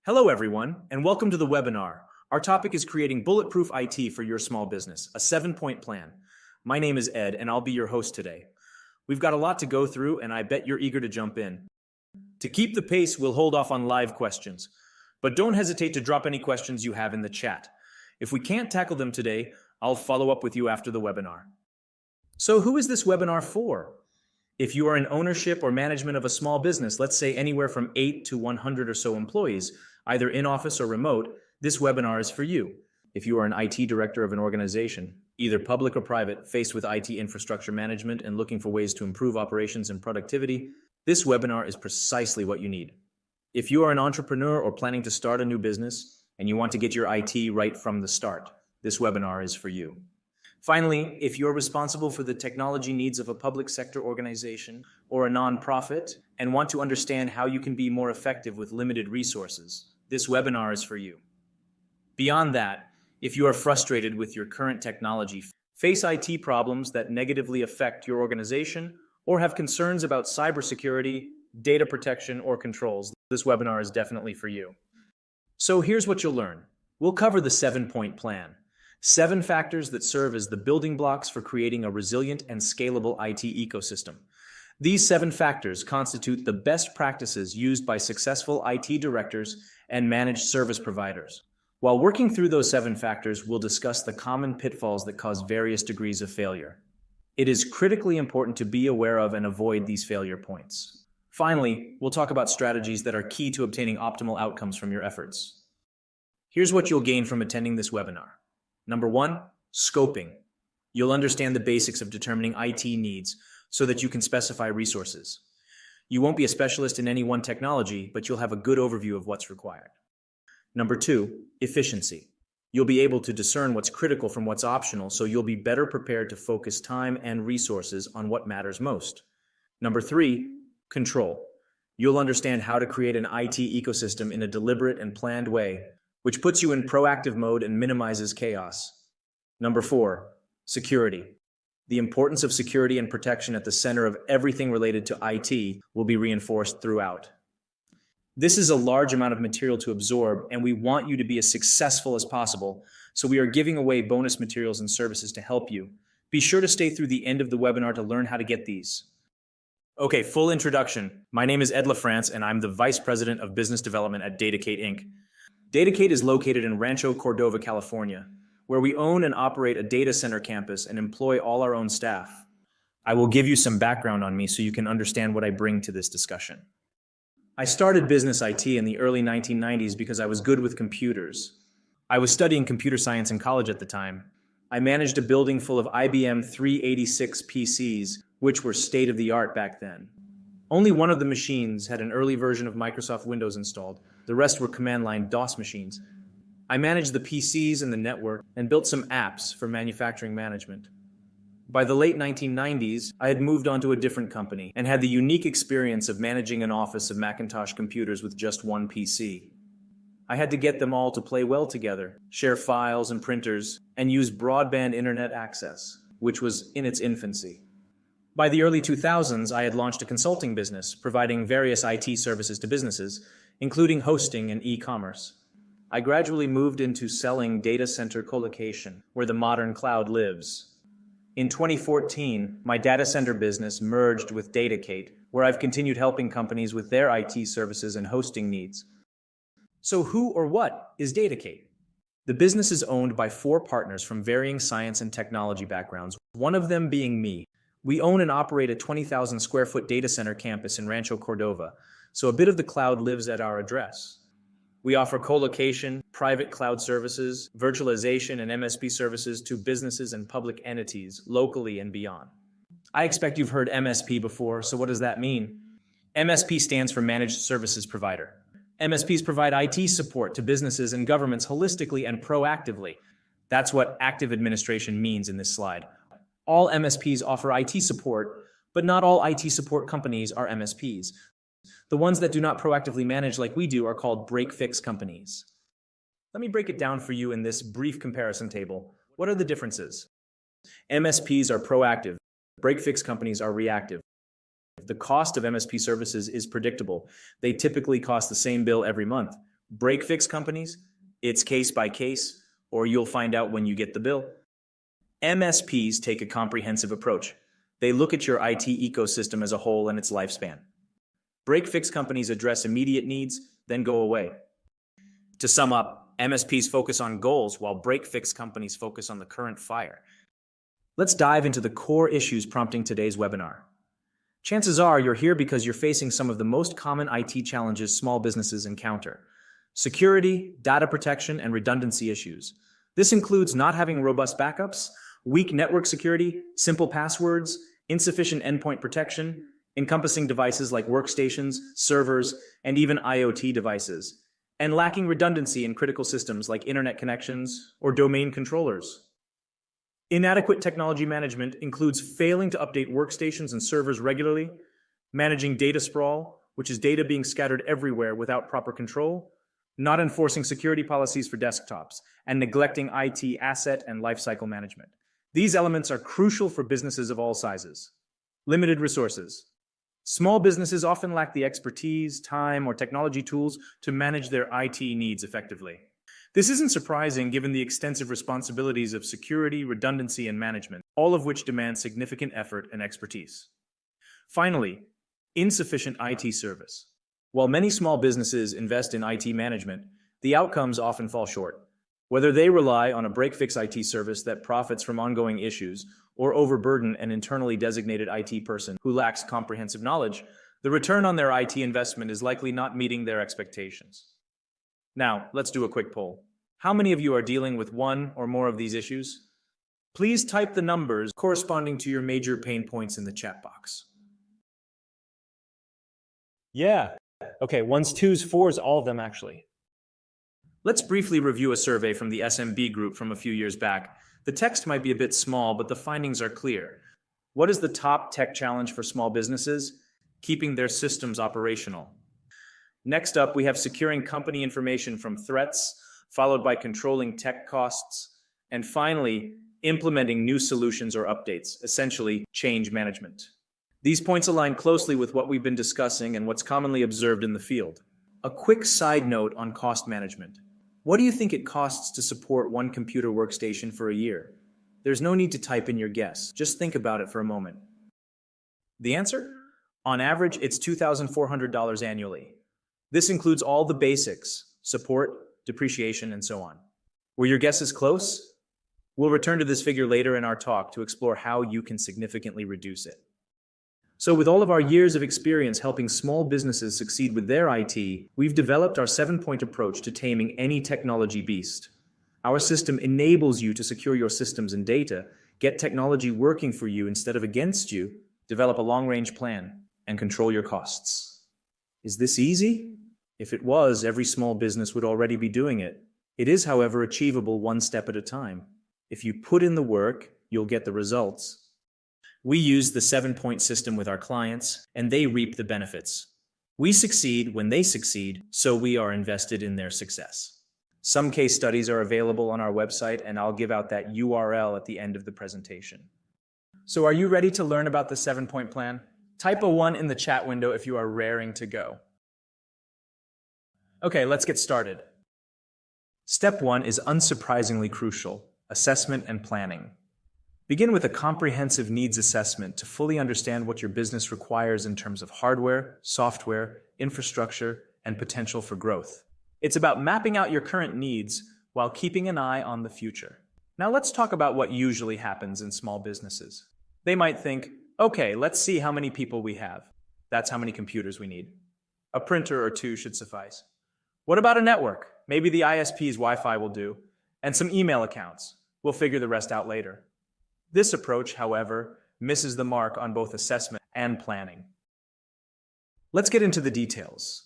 Hello, everyone, and welcome to the webinar. Our topic is creating Bulletproof IT for your small business, a 7-point plan. My name is Ed, and I'll be your host today. We've got a lot to go through, and I bet you're eager to jump in. To keep the pace, we'll hold off on live questions, but don't hesitate to drop any questions you have in the chat. If we can't tackle them today, I'll follow up with you after the webinar. So who is this webinar for? If you are in ownership or management of a small business, let's say anywhere from 8 to 100 or so employees, either in office or remote, this webinar is for you. If you are an IT director of an organization, either public or private, faced with IT infrastructure management and looking for ways to improve operations and productivity, this webinar is precisely what you need. If you are an entrepreneur or planning to start a new business and you want to get your IT right from the start, this webinar is for you. Finally, if you're responsible for the technology needs of a public sector organization or a nonprofit and want to understand how you can be more effective with limited resources, this webinar is for you. Beyond that, if you are frustrated with your current technology, face IT problems that negatively affect your organization, or have concerns about cybersecurity, data protection, or controls, this webinar is definitely for you. So here's what you'll learn. We'll cover the 7-point plan. 7 factors that serve as the building blocks for creating a resilient and scalable IT ecosystem. These 7 factors constitute the best practices used by successful IT directors and managed service providers. While working through those 7 factors, we'll discuss the common pitfalls that cause various degrees of failure. It is critically important to be aware of and avoid these failure points. Finally, we'll talk about strategies that are key to obtaining optimal outcomes from your efforts. Here's what you'll gain from attending this webinar. Number 1, scoping. You'll understand the basics of determining IT needs so that you can specify resources. You won't be a specialist in any one technology, but you'll have a good overview of what's required. Number 2, efficiency. You'll be able to discern what's critical from what's optional, so you'll be better prepared to focus time and resources on what matters most. Number 3, control. You'll understand how to create an IT ecosystem in a deliberate and planned way, which puts you in proactive mode and minimizes chaos. Number 4, security. The importance of security and protection at the center of everything related to IT will be reinforced throughout. This is a large amount of material to absorb, and we want you to be as successful as possible, so we are giving away bonus materials and services to help you. Be sure to stay through the end of the webinar to learn how to get these. Okay, full introduction. My name is Ed LaFrance, and I'm the Vice President of Business Development at Datacate Inc. Datacate is located in Rancho Cordova, California, where we own and operate a data center campus and employ all our own staff. I will give you some background on me so you can understand what I bring to this discussion. I started business IT in the early 1990s because I was good with computers. I was studying computer science in college at the time. I managed a building full of IBM 386 PCs, which were state-of-the-art back then. Only one of the machines had an early version of Microsoft Windows installed. The rest were command-line DOS machines. I managed the PCs and the network and built some apps for manufacturing management. By the late 1990s, I had moved on to a different company and had the unique experience of managing an office of Macintosh computers with just one PC. I had to get them all to play well together, share files and printers, and use broadband internet access, which was in its infancy. By the early 2000s, I had launched a consulting business, providing various IT services to businesses, including hosting and e-commerce. I gradually moved into selling data center colocation, where the modern cloud lives. In 2014, my data center business merged with Datacate, where I've continued helping companies with their IT services and hosting needs. So who or what is Datacate? The business is owned by 4 partners from varying science and technology backgrounds, one of them being me. We own and operate a 20,000 square foot data center campus in Rancho Cordova, so a bit of the cloud lives at our address. We offer co-location, private cloud services, virtualization, and MSP services to businesses and public entities, locally and beyond. I expect you've heard MSP before, so what does that mean? MSP stands for Managed Services Provider. MSPs provide IT support to businesses and governments holistically and proactively. That's what active administration means in this slide. All MSPs offer IT support, but not all IT support companies are MSPs. The ones that do not proactively manage like we do are called break-fix companies. Let me break it down for you in this brief comparison table. What are the differences? MSPs are proactive. Break-fix companies are reactive. The cost of MSP services is predictable. They typically cost the same bill every month, Break-fix companies, it's case by case, or you'll find out when you get the bill. MSPs take a comprehensive approach. They look at your IT ecosystem as a whole and its lifespan. Break-fix companies address immediate needs, then go away. To sum up, MSPs focus on goals while break-fix companies focus on the current fire. Let's dive into the core issues prompting today's webinar. Chances are you're here because you're facing some of the most common IT challenges small businesses encounter: security, data protection, and redundancy issues. This includes not having robust backups, weak network security, simple passwords, insufficient endpoint protection, encompassing devices like workstations, servers, and even IoT devices, and lacking redundancy in critical systems like internet connections or domain controllers. Inadequate technology management includes failing to update workstations and servers regularly, managing data sprawl, which is data being scattered everywhere without proper control, not enforcing security policies for desktops, and neglecting IT asset and lifecycle management. These elements are crucial for businesses of all sizes. Limited resources. Small businesses often lack the expertise, time, or technology tools to manage their IT needs effectively. This isn't surprising given the extensive responsibilities of security, redundancy, and management, all of which demand significant effort and expertise. Finally, insufficient IT service. While many small businesses invest in IT management, the outcomes often fall short. Whether they rely on a break-fix IT service that profits from ongoing issues or overburden an internally designated IT person who lacks comprehensive knowledge, the return on their IT investment is likely not meeting their expectations. Now, let's do a quick poll. How many of you are dealing with one or more of these issues? Please type the numbers corresponding to your major pain points in the chat box. Yeah. Okay, ones, twos, fours, all of them actually. Let's briefly review a survey from the SMB group from a few years back. The text might be a bit small, but the findings are clear. What is the top tech challenge for small businesses? Keeping their systems operational. Next up, we have securing company information from threats, followed by controlling tech costs, and finally, implementing new solutions or updates, essentially change management. These points align closely with what we've been discussing and what's commonly observed in the field. A quick side note on cost management. What do you think it costs to support one computer workstation for a year? There's no need to type in your guess. Just think about it for a moment. The answer? On average, it's $2,400 annually. This includes all the basics: support, depreciation, and so on. Were your guesses close? We'll return to this figure later in our talk to explore how you can significantly reduce it. So with all of our years of experience helping small businesses succeed with their IT, we've developed our 7-point approach to taming any technology beast. Our system enables you to secure your systems and data, get technology working for you instead of against you, develop a long-range plan, and control your costs. Is this easy? If it was, every small business would already be doing it. It is, however, achievable one step at a time. If you put in the work, you'll get the results. We use the 7-point system with our clients, and they reap the benefits. We succeed when they succeed, so we are invested in their success. Some case studies are available on our website, and I'll give out that URL at the end of the presentation. So are you ready to learn about the 7-point plan? Type a 1 in the chat window if you are raring to go. Okay, let's get started. Step 1 is unsurprisingly crucial: assessment and planning. Begin with a comprehensive needs assessment to fully understand what your business requires in terms of hardware, software, infrastructure, and potential for growth. It's about mapping out your current needs while keeping an eye on the future. Now let's talk about what usually happens in small businesses. They might think, okay, let's see how many people we have. That's how many computers we need. A printer or 2 should suffice. What about a network? Maybe the ISP's Wi-Fi will do. And some email accounts. We'll figure the rest out later. This approach, however, misses the mark on both assessment and planning. Let's get into the details.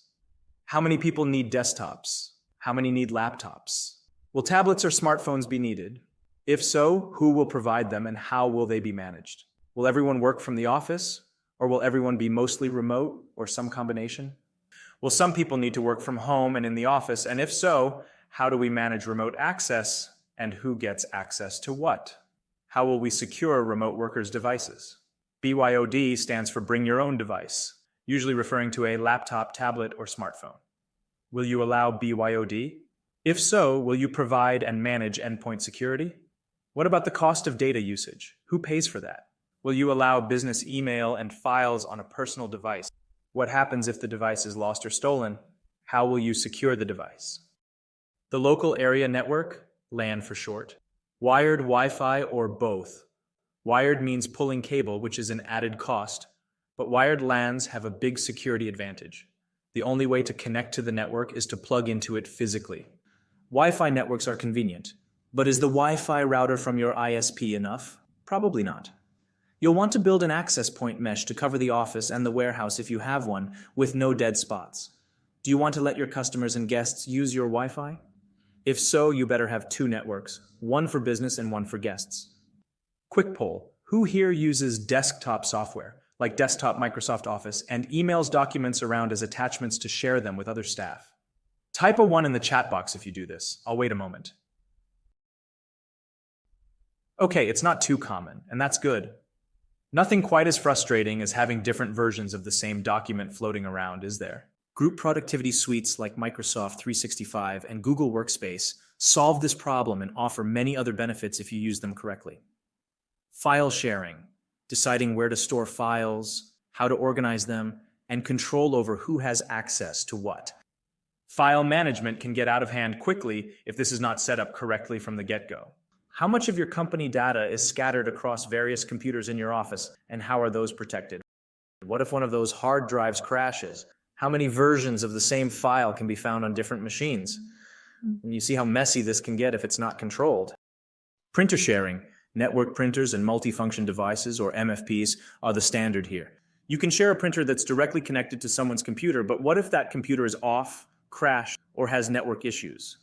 How many people need desktops? How many need laptops? Will tablets or smartphones be needed? If so, who will provide them and how will they be managed? Will everyone work from the office, or will everyone be mostly remote or some combination? Will some people need to work from home and in the office? And if so, how do we manage remote access and who gets access to what? How will we secure remote workers' devices? BYOD stands for Bring Your Own Device, usually referring to a laptop, tablet, or smartphone. Will you allow BYOD? If so, will you provide and manage endpoint security? What about the cost of data usage? Who pays for that? Will you allow business email and files on a personal device? What happens if the device is lost or stolen? How will you secure the device? The local area network, LAN for short. Wired Wi-Fi or both. Wired means pulling cable, which is an added cost, but wired LANs have a big security advantage. The only way to connect to the network is to plug into it physically. Wi-Fi networks are convenient, but is the Wi-Fi router from your ISP enough? Probably not. You'll want to build an access point mesh to cover the office and the warehouse if you have one, with no dead spots. Do you want to let your customers and guests use your Wi-Fi? If so, you better have two networks, one for business and one for guests. Quick poll: who here uses desktop software, like desktop Microsoft Office, and emails documents around as attachments to share them with other staff? Type a 1 in the chat box if you do this. I'll wait a moment. Okay, it's not too common, and that's good. Nothing quite as frustrating as having different versions of the same document floating around, is there? Group productivity suites like Microsoft 365 and Google Workspace solve this problem and offer many other benefits if you use them correctly. File sharing, deciding where to store files, how to organize them, and control over who has access to what. File management can get out of hand quickly if this is not set up correctly from the get-go. How much of your company data is scattered across various computers in your office, and how are those protected? What if one of those hard drives crashes? How many versions of the same file can be found on different machines? And you see how messy this can get if it's not controlled. Printer sharing, network printers and multifunction devices, or MFPs, are the standard here. You can share a printer that's directly connected to someone's computer, but what if that computer is off, crashed, or has network issues?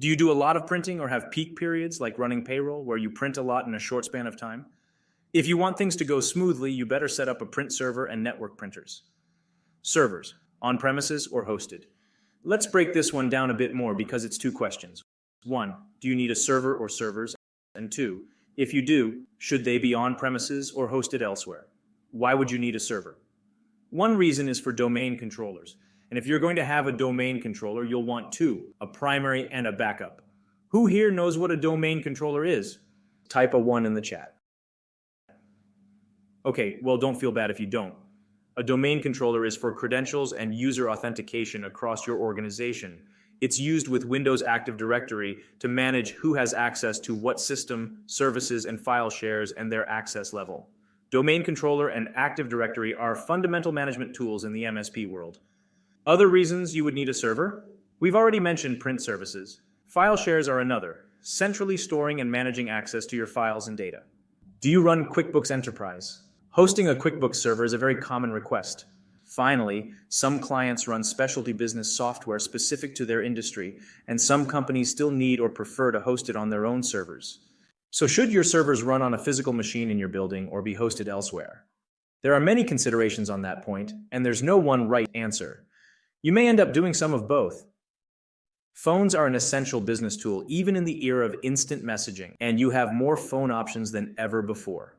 Do you do a lot of printing or have peak periods like running payroll where you print a lot in a short span of time? If you want things to go smoothly, you better set up a print server and network printers. Servers, on-premises or hosted. Let's break this one down a bit more because it's two questions. 1, do you need a server or servers? And 2, if you do, should they be on-premises or hosted elsewhere? Why would you need a server? One reason is for domain controllers. And if you're going to have a domain controller, you'll want two, a primary and a backup. Who here knows what a domain controller is? Type a 1 in the chat. Okay, well, don't feel bad if you don't. A domain controller is for credentials and user authentication across your organization. It's used with Windows Active Directory to manage who has access to what system, services, and file shares and their access level. Domain controller and Active Directory are fundamental management tools in the MSP world. Other reasons you would need a server? We've already mentioned print services. File shares are another, centrally storing and managing access to your files and data. Do you run QuickBooks Enterprise? Hosting a QuickBooks server is a very common request. Finally, some clients run specialty business software specific to their industry, and some companies still need or prefer to host it on their own servers. So should your servers run on a physical machine in your building or be hosted elsewhere? There are many considerations on that point, and there's no one right answer. You may end up doing some of both. Phones are an essential business tool, even in the era of instant messaging, and you have more phone options than ever before.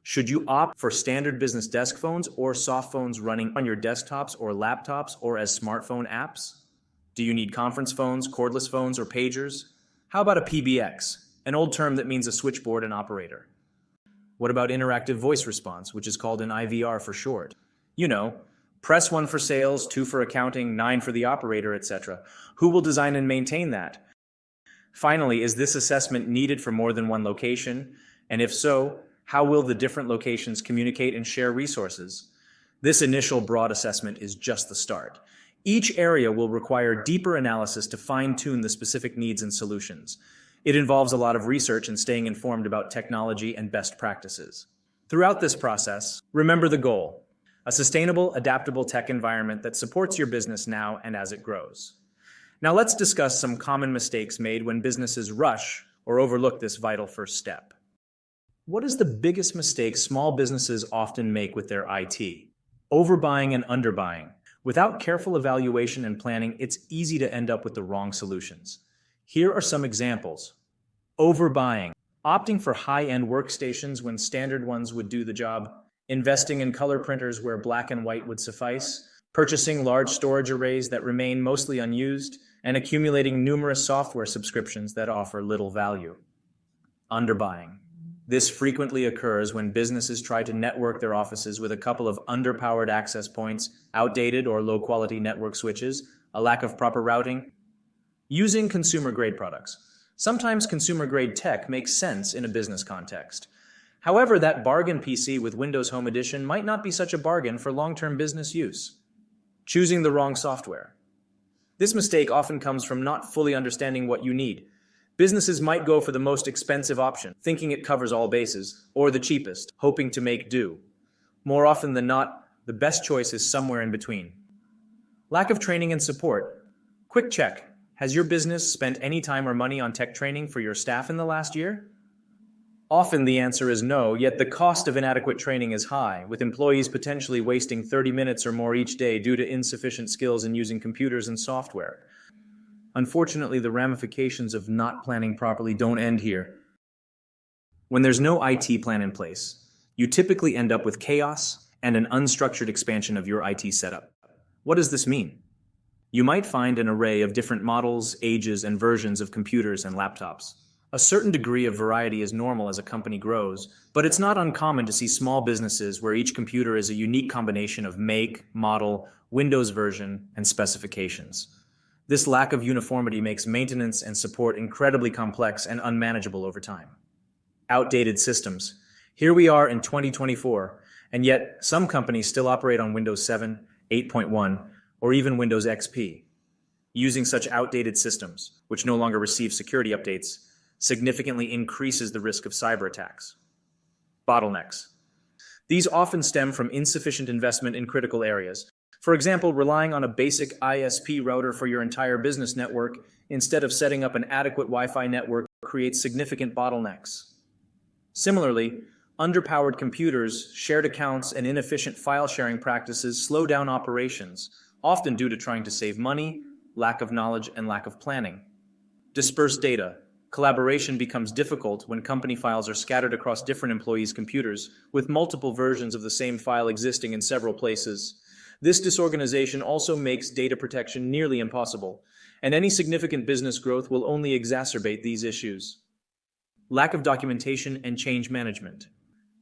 Should you opt for standard business desk phones or soft phones running on your desktops or laptops or as smartphone apps? Do you need conference phones, cordless phones, or pagers? How about a PBX, an old term that means a switchboard and operator? What about interactive voice response, which is called an IVR for short? You know, press 1 for sales, 2 for accounting, 9 for the operator, etc. Who will design and maintain that? Finally, is this assessment needed for more than one location? And if so, how will the different locations communicate and share resources? This initial broad assessment is just the start. Each area will require deeper analysis to fine-tune the specific needs and solutions. It involves a lot of research and staying informed about technology and best practices. Throughout this process, remember the goal: a sustainable, adaptable tech environment that supports your business now and as it grows. Now let's discuss some common mistakes made when businesses rush or overlook this vital first step. What is the biggest mistake small businesses often make with their IT? Overbuying and underbuying. Without careful evaluation and planning, it's easy to end up with the wrong solutions. Here are some examples. Overbuying. Opting for high-end workstations when standard ones would do the job. Investing in color printers where black and white would suffice. purchasing large storage arrays that remain mostly unused, and accumulating numerous software subscriptions that offer little value. Underbuying. This frequently occurs when businesses try to network their offices with a couple of underpowered access points, outdated or low-quality network switches, a lack of proper routing. Using consumer-grade products. Sometimes consumer-grade tech makes sense in a business context. However, that bargain PC with Windows Home Edition might not be such a bargain for long-term business use. Choosing the wrong software. This mistake often comes from not fully understanding what you need. Businesses might go for the most expensive option, thinking it covers all bases, or the cheapest, hoping to make do. More often than not, the best choice is somewhere in between. Lack of training and support. Quick check. Has your business spent any time or money on tech training for your staff in the last year? Often the answer is no, yet the cost of inadequate training is high, with employees potentially wasting 30 minutes or more each day due to insufficient skills in using computers and software. Unfortunately, the ramifications of not planning properly don't end here. When there's no IT plan in place, you typically end up with chaos and an unstructured expansion of your IT setup. What does this mean? You might find an array of different models, ages, and versions of computers and laptops. A certain degree of variety is normal as a company grows, but it's not uncommon to see small businesses where each computer is a unique combination of make, model, Windows version, and specifications. This lack of uniformity makes maintenance and support incredibly complex and unmanageable over time. Outdated systems. Here we are in 2024, and yet some companies still operate on Windows 7, 8.1, or even Windows XP. Using such outdated systems, which no longer receive security updates, significantly increases the risk of cyber attacks. Bottlenecks. These often stem from insufficient investment in critical areas. For example, relying on a basic ISP router for your entire business network instead of setting up an adequate Wi-Fi network creates significant bottlenecks. Similarly, underpowered computers, shared accounts, and inefficient file sharing practices slow down operations, often due to trying to save money, lack of knowledge, and lack of planning. Dispersed data. Collaboration becomes difficult when company files are scattered across different employees' computers, with multiple versions of the same file existing in several places. This disorganization also makes data protection nearly impossible, and any significant business growth will only exacerbate these issues. Lack of documentation and change management.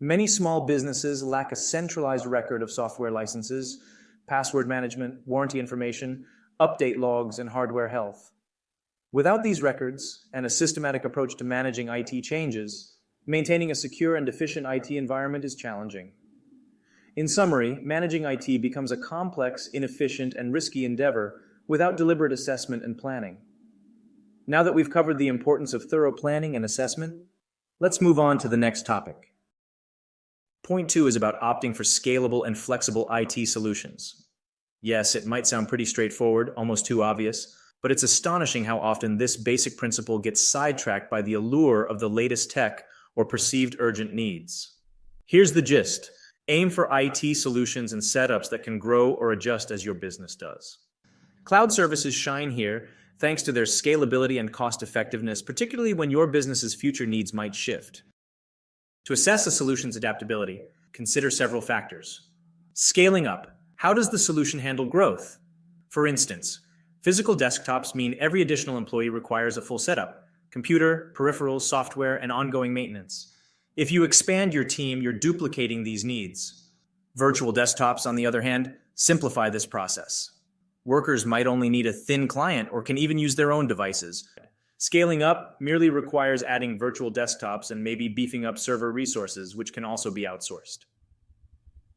Many small businesses lack a centralized record of software licenses, password management, warranty information, update logs, and hardware health. Without these records and a systematic approach to managing IT changes, maintaining a secure and efficient IT environment is challenging. In summary, managing IT becomes a complex, inefficient, and risky endeavor without deliberate assessment and planning. Now that we've covered the importance of thorough planning and assessment, let's move on to the next topic. Point 2 is about opting for scalable and flexible IT solutions. Yes, it might sound pretty straightforward, almost too obvious, but it's astonishing how often this basic principle gets sidetracked by the allure of the latest tech or perceived urgent needs. Here's the gist. Aim for IT solutions and setups that can grow or adjust as your business does. Cloud services shine here thanks to their scalability and cost effectiveness, particularly when your business's future needs might shift. To assess a solution's adaptability, consider several factors. Scaling up. How does the solution handle growth? For instance, physical desktops mean every additional employee requires a full setup: computer, peripherals, software, and ongoing maintenance. If you expand your team, you're duplicating these needs. Virtual desktops, on the other hand, simplify this process. Workers might only need a thin client or can even use their own devices. Scaling up merely requires adding virtual desktops and maybe beefing up server resources, which can also be outsourced.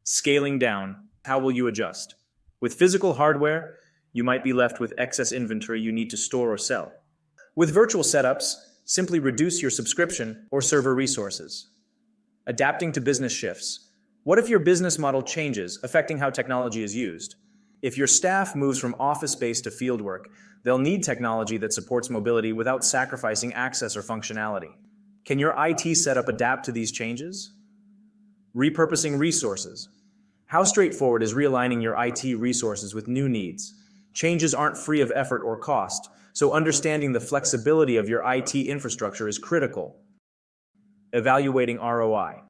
Scaling down. How will you adjust? With physical hardware, you might be left with excess inventory you need to store or sell. With virtual setups, simply reduce your subscription or server resources. Adapting to business shifts. What if your business model changes, affecting how technology is used? If your staff moves from office-based to fieldwork, they'll need technology that supports mobility without sacrificing access or functionality. Can your IT setup adapt to these changes? Repurposing resources. How straightforward is realigning your IT resources with new needs? Changes aren't free of effort or cost, so understanding the flexibility of your IT infrastructure is critical. Evaluating ROI.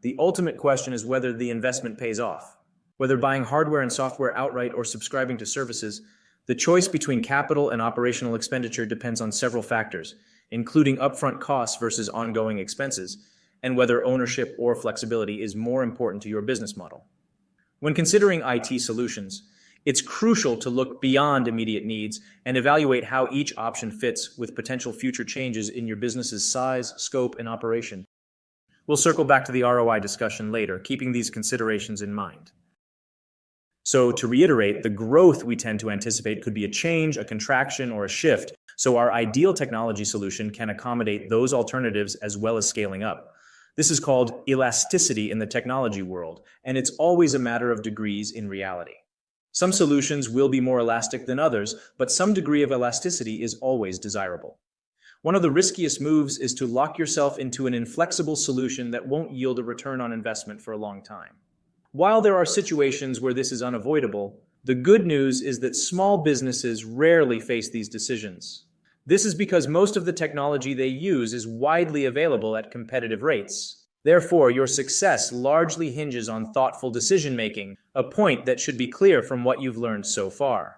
The ultimate question is whether the investment pays off. Whether buying hardware and software outright or subscribing to services, the choice between capital and operational expenditure depends on several factors, including upfront costs versus ongoing expenses, and whether ownership or flexibility is more important to your business model. When considering IT solutions, it's crucial to look beyond immediate needs and evaluate how each option fits with potential future changes in your business's size, scope, and operation. We'll circle back to the ROI discussion later, keeping these considerations in mind. So, to reiterate, the growth we tend to anticipate could be a change, a contraction, or a shift, so our ideal technology solution can accommodate those alternatives as well as scaling up. This is called elasticity in the technology world, and it's always a matter of degrees in reality. Some solutions will be more elastic than others, but some degree of elasticity is always desirable. One of the riskiest moves is to lock yourself into an inflexible solution that won't yield a return on investment for a long time. While there are situations where this is unavoidable, the good news is that small businesses rarely face these decisions. This is because most of the technology they use is widely available at competitive rates. Therefore, your success largely hinges on thoughtful decision-making, a point that should be clear from what you've learned so far.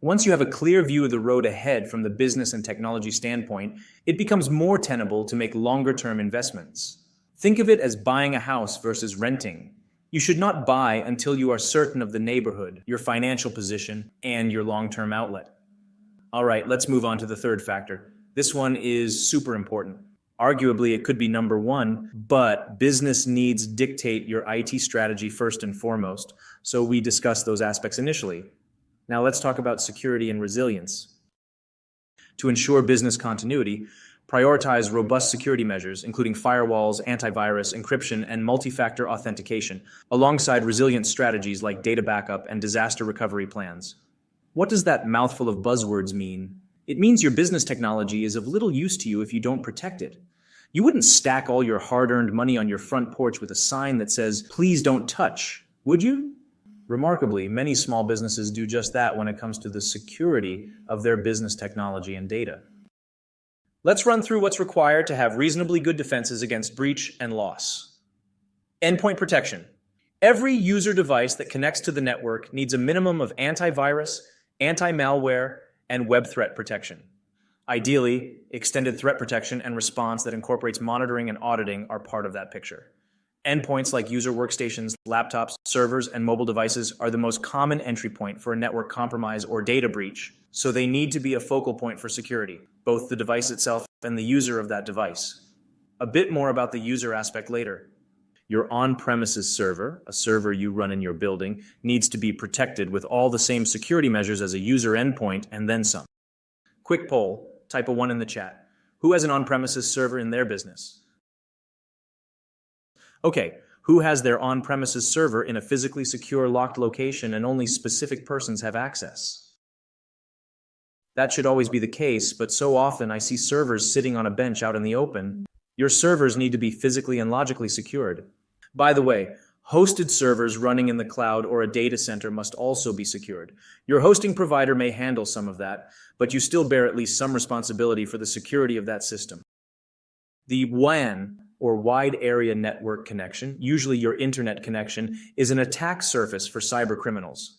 Once you have a clear view of the road ahead from the business and technology standpoint, it becomes more tenable to make longer-term investments. Think of it as buying a house versus renting. You should not buy until you are certain of the neighborhood, your financial position, and your long-term outlet. All right, let's move on to the third factor. This one is super important. Arguably, it could be number one, but business needs dictate your IT strategy first and foremost, so we discuss those aspects initially. Now let's talk about security and resilience. To ensure business continuity, prioritize robust security measures, including firewalls, antivirus, encryption, and multi-factor authentication, alongside resilient strategies like data backup and disaster recovery plans. What does that mouthful of buzzwords mean? It means your business technology is of little use to you if you don't protect it. You wouldn't stack all your hard-earned money on your front porch with a sign that says, "Please don't touch," would you? Remarkably, many small businesses do just that when it comes to the security of their business technology and data. Let's run through what's required to have reasonably good defenses against breach and loss. Endpoint protection. Every user device that connects to the network needs a minimum of antivirus, anti-malware, and web threat protection. Ideally, extended threat protection and response that incorporates monitoring and auditing are part of that picture. Endpoints like user workstations, laptops, servers, and mobile devices are the most common entry point for a network compromise or data breach, so they need to be a focal point for security, both the device itself and the user of that device. A bit more about the user aspect later. Your on-premises server, a server you run in your building, needs to be protected with all the same security measures as a user endpoint and then some. Quick poll, type a 1 in the chat. Who has an on-premises server in their business? Okay, who has their on-premises server in a physically secure locked location and only specific persons have access? That should always be the case, but so often I see servers sitting on a bench out in the open. Your servers need to be physically and logically secured. By the way, hosted servers running in the cloud or a data center must also be secured. Your hosting provider may handle some of that, but you still bear at least some responsibility for the security of that system. The WAN, or wide area network connection, usually your internet connection, is an attack surface for cyber criminals.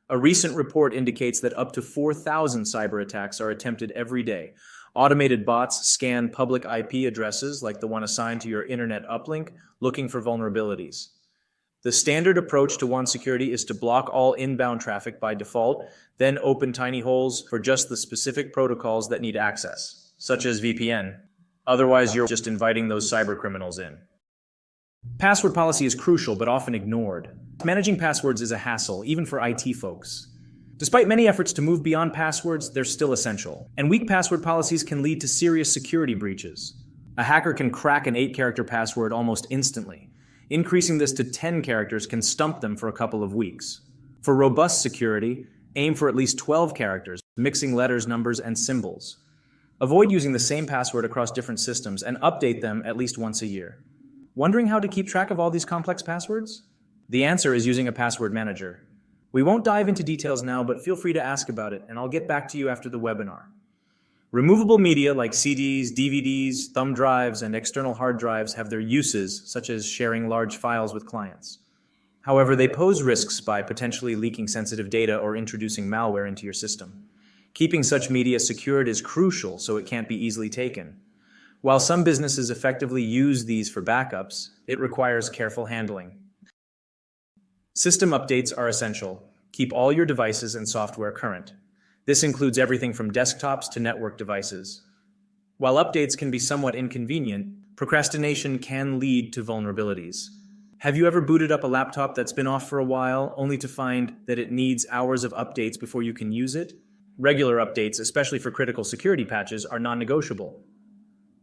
A recent report indicates that up to 4,000 cyber attacks are attempted every day. Automated bots scan public IP addresses, like the one assigned to your internet uplink, looking for vulnerabilities. The standard approach to WAN security is to block all inbound traffic by default, then open tiny holes for just the specific protocols that need access, such as VPN. Otherwise, you're just inviting those cyber criminals in. Password policy is crucial, but often ignored. Managing passwords is a hassle, even for IT folks. Despite many efforts to move beyond passwords, they're still essential. And weak password policies can lead to serious security breaches. A hacker can crack an 8-character password almost instantly. Increasing this to 10 characters can stump them for a couple of weeks. For robust security, aim for at least 12 characters, mixing letters, numbers, and symbols. Avoid using the same password across different systems and update them at least once a year. Wondering how to keep track of all these complex passwords? The answer is using a password manager. We won't dive into details now, but feel free to ask about it, and I'll get back to you after the webinar. Removable media like CDs, DVDs, thumb drives, and external hard drives have their uses, such as sharing large files with clients. However, they pose risks by potentially leaking sensitive data or introducing malware into your system. Keeping such media secured is crucial so it can't be easily taken. While some businesses effectively use these for backups, it requires careful handling. System updates are essential. Keep all your devices and software current. This includes everything from desktops to network devices. While updates can be somewhat inconvenient, procrastination can lead to vulnerabilities. Have you ever booted up a laptop that's been off for a while, only to find that it needs hours of updates before you can use it? Regular updates, especially for critical security patches, are non-negotiable.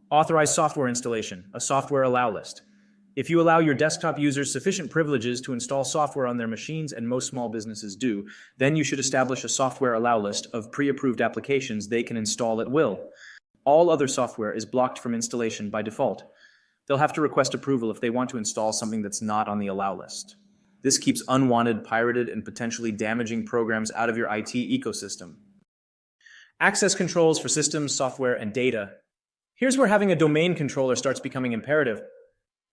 Authorized software installation, a software allow list. If you allow your desktop users sufficient privileges to install software on their machines, and most small businesses do, then you should establish a software allow list of pre-approved applications they can install at will. All other software is blocked from installation by default. They'll have to request approval if they want to install something that's not on the allow list. This keeps unwanted, pirated, and potentially damaging programs out of your IT ecosystem. Access controls for systems, software, and data. Here's where having a domain controller starts becoming imperative.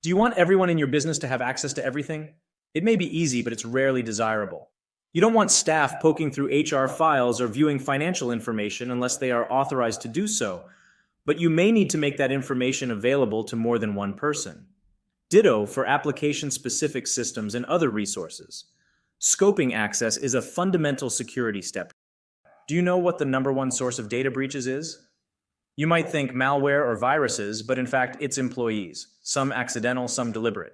Do you want everyone in your business to have access to everything? It may be easy, but it's rarely desirable. You don't want staff poking through HR files or viewing financial information unless they are authorized to do so. But you may need to make that information available to more than one person. Ditto for application-specific systems and other resources. Scoping access is a fundamental security step. Do you know what the #1 source of data breaches is? You might think malware or viruses, but in fact, it's employees. Some accidental, some deliberate.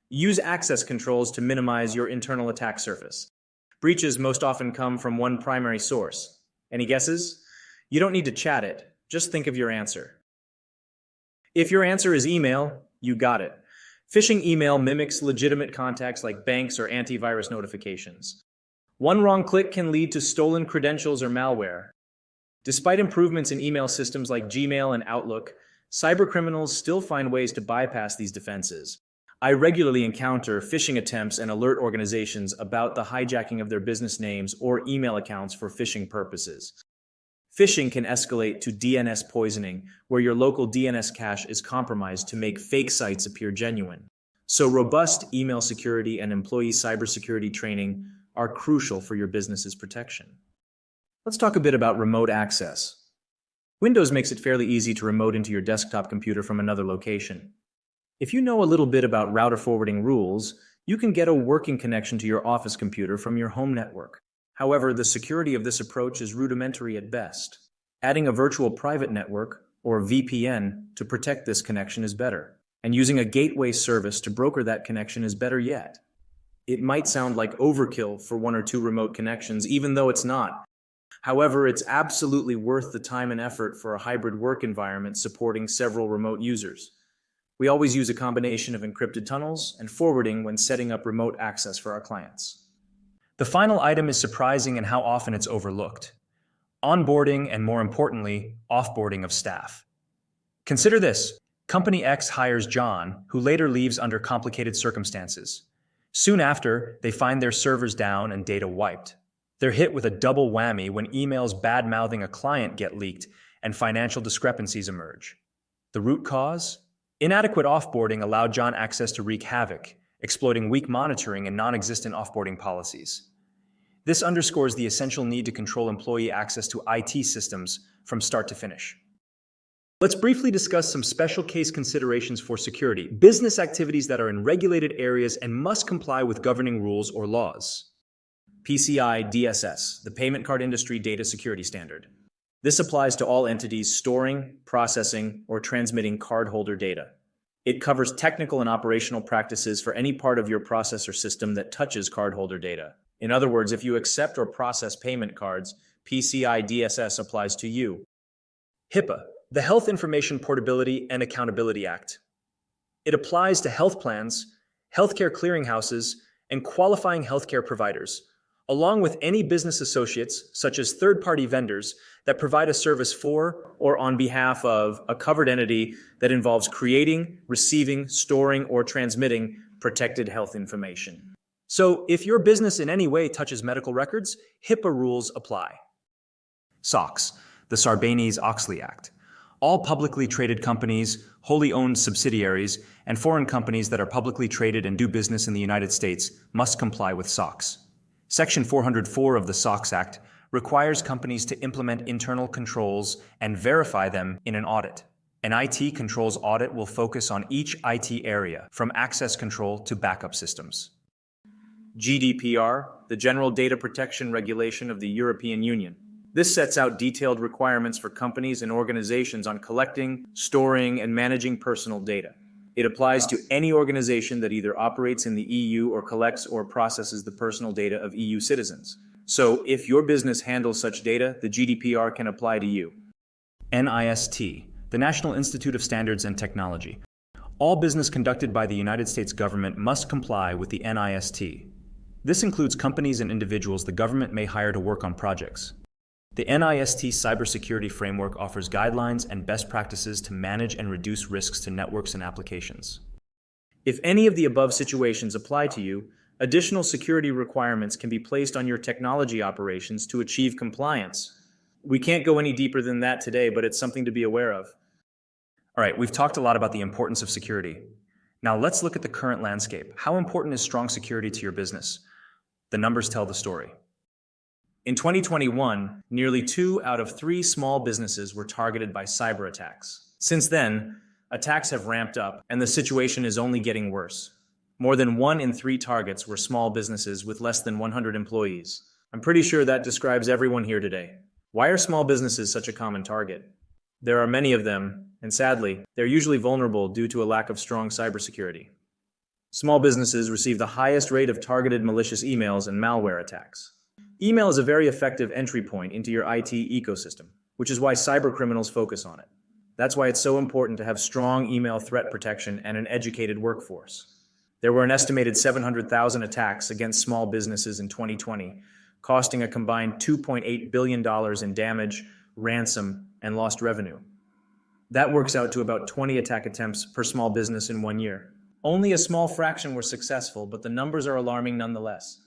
Use access controls to minimize your internal attack surface. Breaches most often come from one primary source. Any guesses? You don't need to chat it. Just think of your answer. If your answer is email, you got it. Phishing email mimics legitimate contacts like banks or antivirus notifications. One wrong click can lead to stolen credentials or malware. Despite improvements in email systems like Gmail and Outlook, cybercriminals still find ways to bypass these defenses. I regularly encounter phishing attempts and alert organizations about the hijacking of their business names or email accounts for phishing purposes. Phishing can escalate to DNS poisoning, where your local DNS cache is compromised to make fake sites appear genuine. So robust email security and employee cybersecurity training are crucial for your business's protection. Let's talk a bit about remote access. Windows makes it fairly easy to remote into your desktop computer from another location. If you know a little bit about router forwarding rules, you can get a working connection to your office computer from your home network. However, the security of this approach is rudimentary at best. Adding a virtual private network, or VPN, to protect this connection is better. And using a gateway service to broker that connection is better yet. It might sound like overkill for 1 or 2 remote connections, even though it's not. However, it's absolutely worth the time and effort for a hybrid work environment supporting several remote users. We always use a combination of encrypted tunnels and forwarding when setting up remote access for our clients. The final item is surprising in how often it's overlooked. Onboarding and, more importantly, offboarding of staff. Consider this. Company X hires John, who later leaves under complicated circumstances. Soon after, they find their servers down and data wiped. They're hit with a double whammy when emails bad-mouthing a client get leaked and financial discrepancies emerge. The root cause? Inadequate offboarding allowed John access to wreak havoc, exploiting weak monitoring and non-existent offboarding policies. This underscores the essential need to control employee access to IT systems from start to finish. Let's briefly discuss some special case considerations for security, business activities that are in regulated areas and must comply with governing rules or laws. PCI DSS, the Payment Card Industry Data Security Standard. This applies to all entities storing, processing, or transmitting cardholder data. It covers technical and operational practices for any part of your process or system that touches cardholder data. In other words, if you accept or process payment cards, PCI DSS applies to you. HIPAA, the Health Information Portability and Accountability Act. It applies to health plans, healthcare clearinghouses, and qualifying healthcare providers, along with any business associates, such as third-party vendors, that provide a service for or on behalf of a covered entity that involves creating, receiving, storing, or transmitting protected health information. So, if your business in any way touches medical records, HIPAA rules apply. SOX, the Sarbanes-Oxley Act. All publicly traded companies, wholly owned subsidiaries, and foreign companies that are publicly traded and do business in the United States must comply with SOX. Section 404 of the SOX Act requires companies to implement internal controls and verify them in an audit. An IT controls audit will focus on each IT area, from access control to backup systems. GDPR, the General Data Protection Regulation of the European Union. This sets out detailed requirements for companies and organizations on collecting, storing, and managing personal data. It applies to any organization that either operates in the EU or collects or processes the personal data of EU citizens. So, if your business handles such data, the GDPR can apply to you. NIST, the National Institute of Standards and Technology. All business conducted by the United States government must comply with the NIST. This includes companies and individuals the government may hire to work on projects. The NIST cybersecurity framework offers guidelines and best practices to manage and reduce risks to networks and applications. If any of the above situations apply to you, additional security requirements can be placed on your technology operations to achieve compliance. We can't go any deeper than that today, but it's something to be aware of. All right, we've talked a lot about the importance of security. Now let's look at the current landscape. How important is strong security to your business? The numbers tell the story. In 2021, nearly 2 out of 3 small businesses were targeted by cyber attacks. Since then, attacks have ramped up, and the situation is only getting worse. More than 1 in 3 targets were small businesses with less than 100 employees. I'm pretty sure that describes everyone here today. Why are small businesses such a common target? There are many of them, and sadly, they're usually vulnerable due to a lack of strong cybersecurity. Small businesses receive the highest rate of targeted malicious emails and malware attacks. Email is a very effective entry point into your IT ecosystem, which is why cybercriminals focus on it. That's why it's so important to have strong email threat protection and an educated workforce. There were an estimated 700,000 attacks against small businesses in 2020, costing a combined $2.8 billion in damage, ransom, and lost revenue. That works out to about 20 attack attempts per small business in 1 year. Only a small fraction were successful, but the numbers are alarming nonetheless.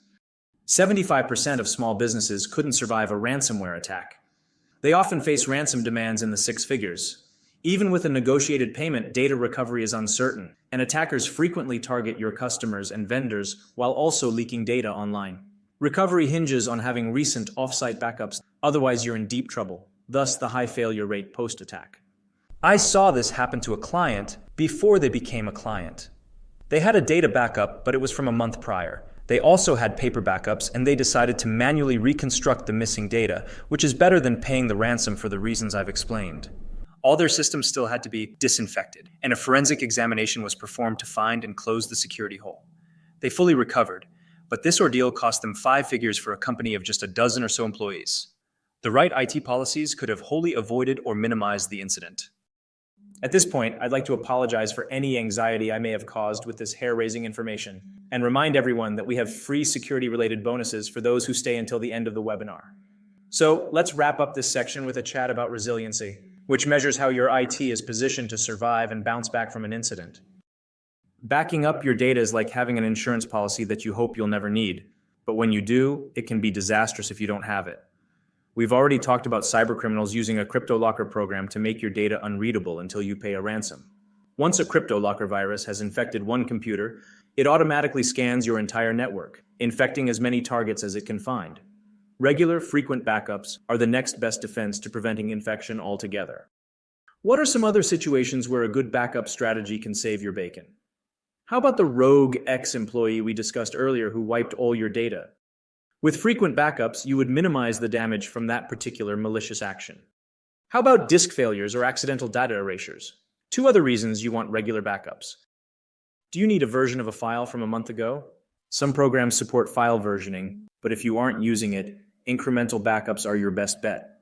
75% of small businesses couldn't survive a ransomware attack. They often face ransom demands in the 6 figures. Even with a negotiated payment, data recovery is uncertain, and attackers frequently target your customers and vendors while also leaking data online. Recovery hinges on having recent off-site backups, otherwise you're in deep trouble, thus the high failure rate post-attack. I saw this happen to a client before they became a client. They had a data backup, but it was from a month prior. They also had paper backups, and they decided to manually reconstruct the missing data, which is better than paying the ransom for the reasons I've explained. All their systems still had to be disinfected, and a forensic examination was performed to find and close the security hole. They fully recovered, but this ordeal cost them 5 figures for a company of just a dozen or so employees. The right IT policies could have wholly avoided or minimized the incident. At this point, I'd like to apologize for any anxiety I may have caused with this hair-raising information, and remind everyone that we have free security-related bonuses for those who stay until the end of the webinar. So let's wrap up this section with a chat about resiliency, which measures how your IT is positioned to survive and bounce back from an incident. Backing up your data is like having an insurance policy that you hope you'll never need, but when you do, it can be disastrous if you don't have it. We've already talked about cybercriminals using a crypto locker program to make your data unreadable until you pay a ransom. Once a crypto locker virus has infected one computer, it automatically scans your entire network, infecting as many targets as it can find. Regular, frequent backups are the next best defense to preventing infection altogether. What are some other situations where a good backup strategy can save your bacon? How about the rogue ex-employee we discussed earlier who wiped all your data? With frequent backups, you would minimize the damage from that particular malicious action. How about disk failures or accidental data erasures? 2 other reasons you want regular backups. Do you need a version of a file from a month ago? Some programs support file versioning, but if you aren't using it, incremental backups are your best bet.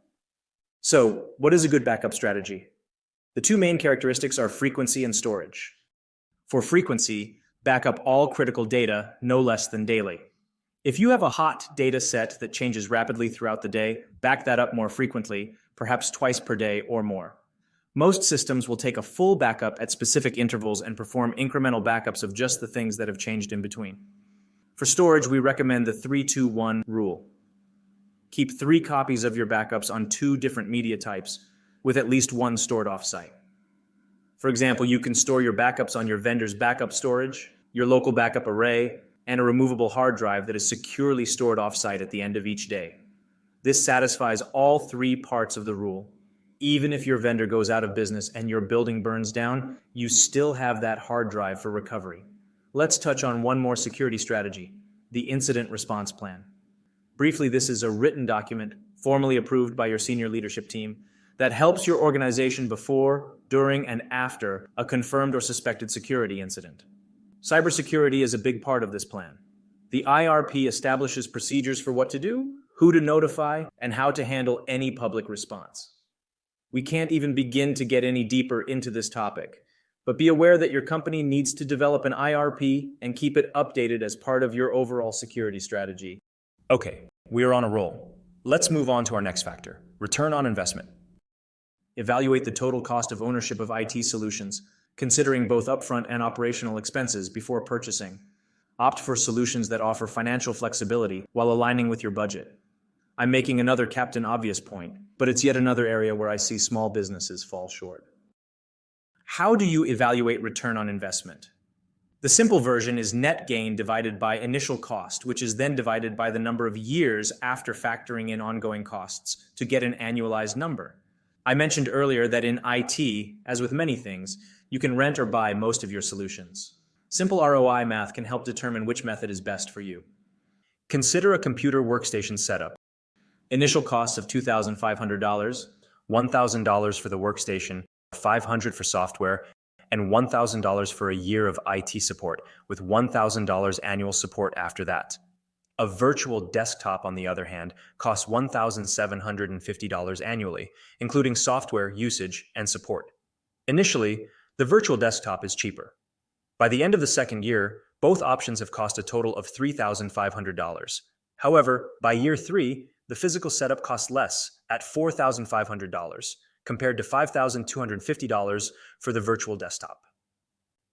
So, what is a good backup strategy? The 2 main characteristics are frequency and storage. For frequency, back up all critical data no less than daily. If you have a hot data set that changes rapidly throughout the day, back that up more frequently, perhaps twice per day or more. Most systems will take a full backup at specific intervals and perform incremental backups of just the things that have changed in between. For storage, we recommend the 3-2-1 rule. Keep 3 copies of your backups on 2 different media types, with at least one stored off-site. For example, you can store your backups on your vendor's backup storage, your local backup array, and a removable hard drive that is securely stored off-site at the end of each day. This satisfies all three parts of the rule. Even if your vendor goes out of business and your building burns down, you still have that hard drive for recovery. Let's touch on one more security strategy, the incident response plan. Briefly, this is a written document, formally approved by your senior leadership team, that helps your organization before, during, and after a confirmed or suspected security incident. Cybersecurity is a big part of this plan. The IRP establishes procedures for what to do, who to notify, and how to handle any public response. We can't even begin to get any deeper into this topic, but be aware that your company needs to develop an IRP and keep it updated as part of your overall security strategy. Okay, we are on a roll. Let's move on to our next factor, return on investment. Evaluate the total cost of ownership of IT solutions, considering both upfront and operational expenses before purchasing. Opt for solutions that offer financial flexibility while aligning with your budget. I'm making another Captain Obvious point, but it's yet another area where I see small businesses fall short. How do you evaluate return on investment? The simple version is net gain divided by initial cost, which is then divided by the number of years after factoring in ongoing costs to get an annualized number. I mentioned earlier that in IT, as with many things, you can rent or buy most of your solutions. Simple ROI math can help determine which method is best for you. Consider a computer workstation setup. Initial costs of $2,500, $1,000 for the workstation, $500 for software, and $1,000 for a year of IT support, with $1,000 annual support after that. A virtual desktop, on the other hand, costs $1,750 annually, including software, usage, and support. Initially, the virtual desktop is cheaper. By the end of the second year, both options have cost a total of $3,500. However, by year 3, the physical setup costs less, at $4,500, compared to $5,250 for the virtual desktop.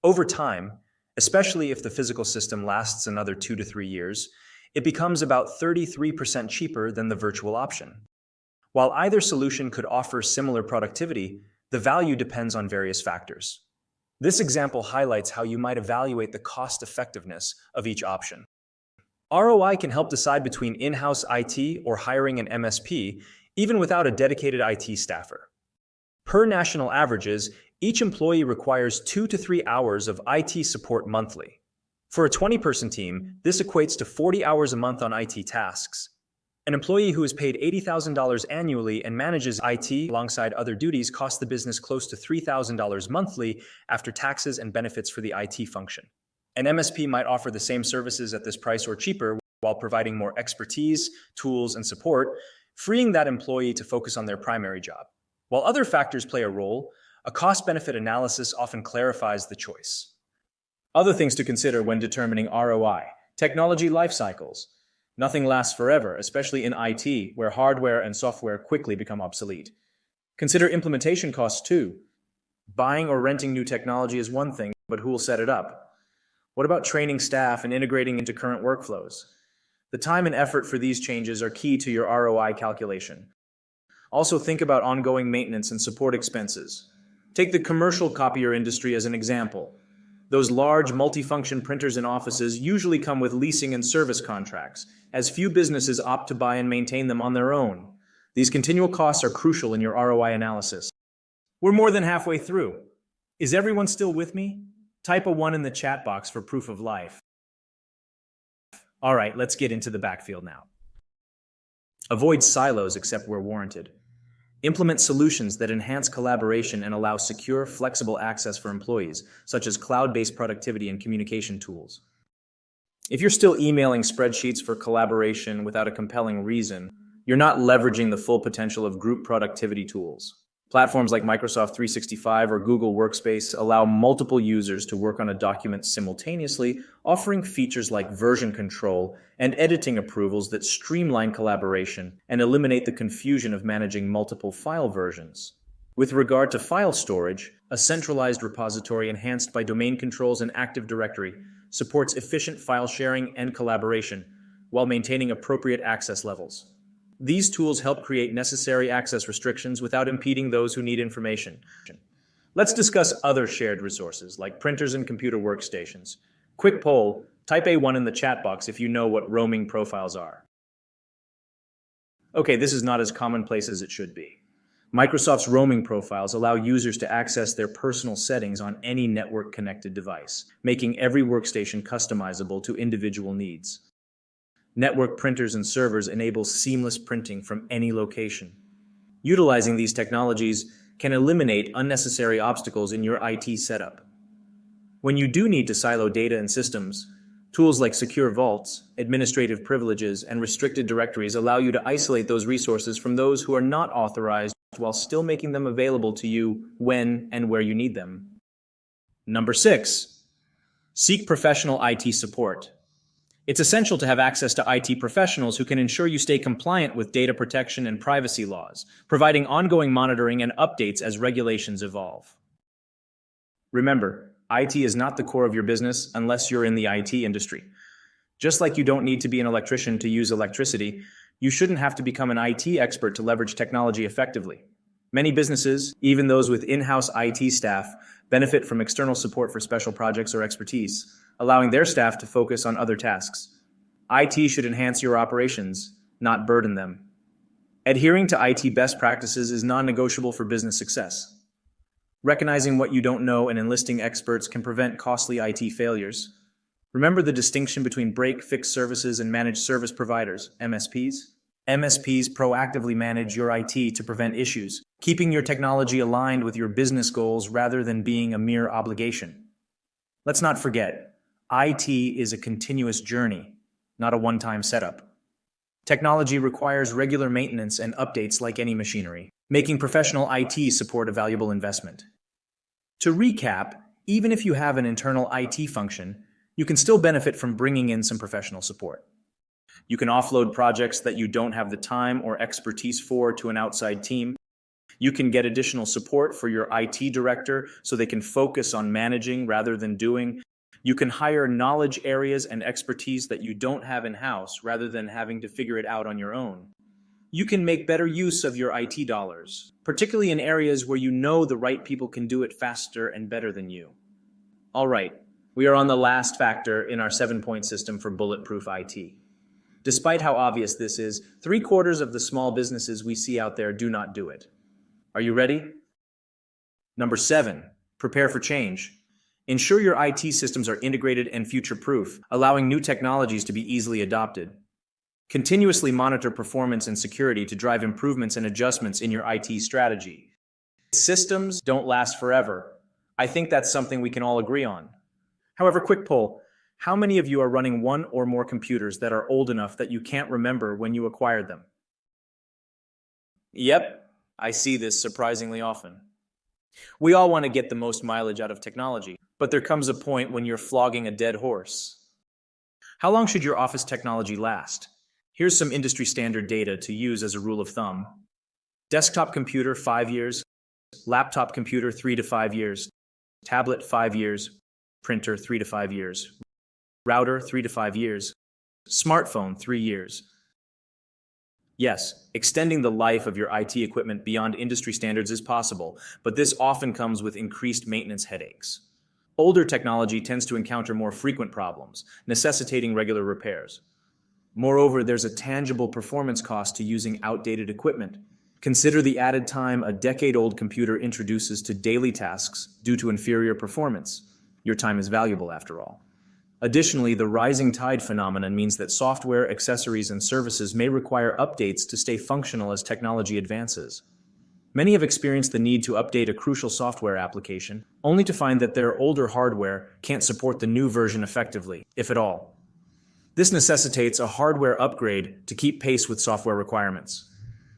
Over time, especially if the physical system lasts another 2 to 3 years, it becomes about 33% cheaper than the virtual option. While either solution could offer similar productivity, the value depends on various factors. This example highlights how you might evaluate the cost-effectiveness of each option. ROI can help decide between in-house IT or hiring an MSP, even without a dedicated IT staffer. Per national averages, each employee requires 2 to 3 hours of IT support monthly. For a 20-person team, this equates to 40 hours a month on IT tasks. An employee who is paid $80,000 annually and manages IT alongside other duties costs the business close to $3,000 monthly after taxes and benefits for the IT function. An MSP might offer the same services at this price or cheaper while providing more expertise, tools, and support, freeing that employee to focus on their primary job. While other factors play a role, a cost-benefit analysis often clarifies the choice. Other things to consider when determining ROI. Technology life cycles. Nothing lasts forever, especially in IT, where hardware and software quickly become obsolete. Consider implementation costs too. Buying or renting new technology is one thing, but who will set it up? What about training staff and integrating into current workflows? The time and effort for these changes are key to your ROI calculation. Also think about ongoing maintenance and support expenses. Take the commercial copier industry as an example. Those large multifunction printers in offices usually come with leasing and service contracts, as few businesses opt to buy and maintain them on their own. These continual costs are crucial in your ROI analysis. We're more than halfway through. Is everyone still with me? Type a 1 in the chat box for proof of life. All right, let's get into the backfield now. Avoid silos except where warranted. Implement solutions that enhance collaboration and allow secure, flexible access for employees, such as cloud-based productivity and communication tools. If you're still emailing spreadsheets for collaboration without a compelling reason, you're not leveraging the full potential of group productivity tools. Platforms like Microsoft 365 or Google Workspace allow multiple users to work on a document simultaneously, offering features like version control and editing approvals that streamline collaboration and eliminate the confusion of managing multiple file versions. With regard to file storage, a centralized repository enhanced by domain controls and Active Directory supports efficient file sharing and collaboration while maintaining appropriate access levels. These tools help create necessary access restrictions without impeding those who need information. Let's discuss other shared resources like printers and computer workstations. Quick poll, type A1 in the chat box if you know what roaming profiles are. Okay, this is not as commonplace as it should be. Microsoft's roaming profiles allow users to access their personal settings on any network-connected device, making every workstation customizable to individual needs. Network printers and servers enable seamless printing from any location. Utilizing these technologies can eliminate unnecessary obstacles in your IT setup. When you do need to silo data and systems, tools like secure vaults, administrative privileges, and restricted directories allow you to isolate those resources from those who are not authorized while still making them available to you when and where you need them. Number 6, seek professional IT support. It's essential to have access to IT professionals who can ensure you stay compliant with data protection and privacy laws, providing ongoing monitoring and updates as regulations evolve. Remember, IT is not the core of your business unless you're in the IT industry. Just like you don't need to be an electrician to use electricity, you shouldn't have to become an IT expert to leverage technology effectively. Many businesses, even those with in-house IT staff, benefit from external support for special projects or expertise, allowing their staff to focus on other tasks. IT should enhance your operations, not burden them. Adhering to IT best practices is non-negotiable for business success. Recognizing what you don't know and enlisting experts can prevent costly IT failures. Remember the distinction between break-fix services and managed service providers, MSPs? MSPs proactively manage your IT to prevent issues, keeping your technology aligned with your business goals rather than being a mere obligation. Let's not forget, IT is a continuous journey, not a one-time setup. Technology requires regular maintenance and updates like any machinery, making professional IT support a valuable investment. To recap, even if you have an internal IT function, you can still benefit from bringing in some professional support. You can offload projects that you don't have the time or expertise for to an outside team. You can get additional support for your IT director so they can focus on managing rather than doing. You can hire knowledge areas and expertise that you don't have in-house rather than having to figure it out on your own. You can make better use of your IT dollars, particularly in areas where you know the right people can do it faster and better than you. All right, we are on the last factor in our 7-point system for bulletproof IT. Despite how obvious this is, 3/4 of the small businesses we see out there do not do it. Are you ready? Number 7, prepare for change. Ensure your IT systems are integrated and future-proof, allowing new technologies to be easily adopted. Continuously monitor performance and security to drive improvements and adjustments in your IT strategy. Systems don't last forever. I think that's something we can all agree on. However, quick poll, how many of you are running one or more computers that are old enough that you can't remember when you acquired them? Yep, I see this surprisingly often. We all want to get the most mileage out of technology, but there comes a point when you're flogging a dead horse. How long should your office technology last? Here's some industry standard data to use as a rule of thumb. Desktop computer, 5 years. Laptop computer, 3 to 5 years. Tablet, 5 years. Printer, 3 to 5 years. Router, 3 to 5 years. Smartphone, 3 years. Yes, extending the life of your IT equipment beyond industry standards is possible, but this often comes with increased maintenance headaches. Older technology tends to encounter more frequent problems, necessitating regular repairs. Moreover, there's a tangible performance cost to using outdated equipment. Consider the added time a decade-old computer introduces to daily tasks due to inferior performance. Your time is valuable, after all. Additionally, the rising tide phenomenon means that software, accessories, and services may require updates to stay functional as technology advances. Many have experienced the need to update a crucial software application, only to find that their older hardware can't support the new version effectively, if at all. This necessitates a hardware upgrade to keep pace with software requirements.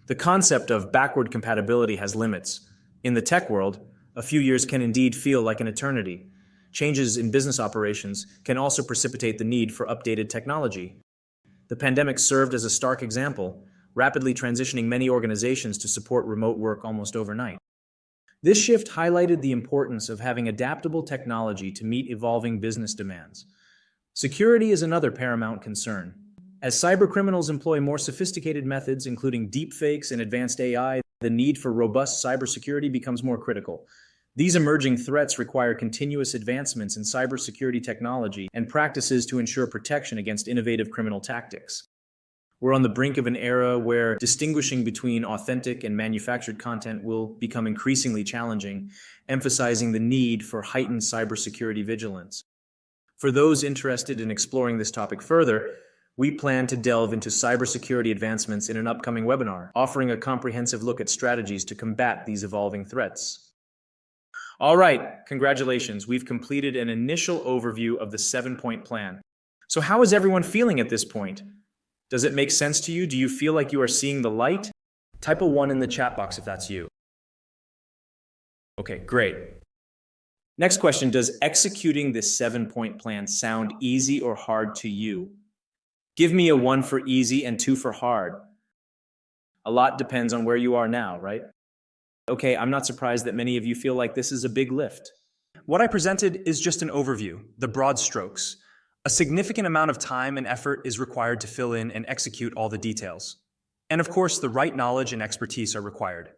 The concept of backward compatibility has limits. In the tech world, a few years can indeed feel like an eternity. Changes in business operations can also precipitate the need for updated technology. The pandemic served as a stark example, rapidly transitioning many organizations to support remote work almost overnight. This shift highlighted the importance of having adaptable technology to meet evolving business demands. Security is another paramount concern. As cybercriminals employ more sophisticated methods, including deepfakes and advanced AI, the need for robust cybersecurity becomes more critical. These emerging threats require continuous advancements in cybersecurity technology and practices to ensure protection against innovative criminal tactics. We're on the brink of an era where distinguishing between authentic and manufactured content will become increasingly challenging, emphasizing the need for heightened cybersecurity vigilance. For those interested in exploring this topic further, we plan to delve into cybersecurity advancements in an upcoming webinar, offering a comprehensive look at strategies to combat these evolving threats. All right, congratulations. We've completed an initial overview of the 7-point plan. So how is everyone feeling at this point? Does it make sense to you? Do you feel like you are seeing the light? Type a 1 in the chat box if that's you. Okay, great. Next question, does executing this 7-point plan sound easy or hard to you? Give me a 1 for easy and 2 for hard. A lot depends on where you are now, right? Okay, I'm not surprised that many of you feel like this is a big lift. What I presented is just an overview, the broad strokes. A significant amount of time and effort is required to fill in and execute all the details. And of course, the right knowledge and expertise are required.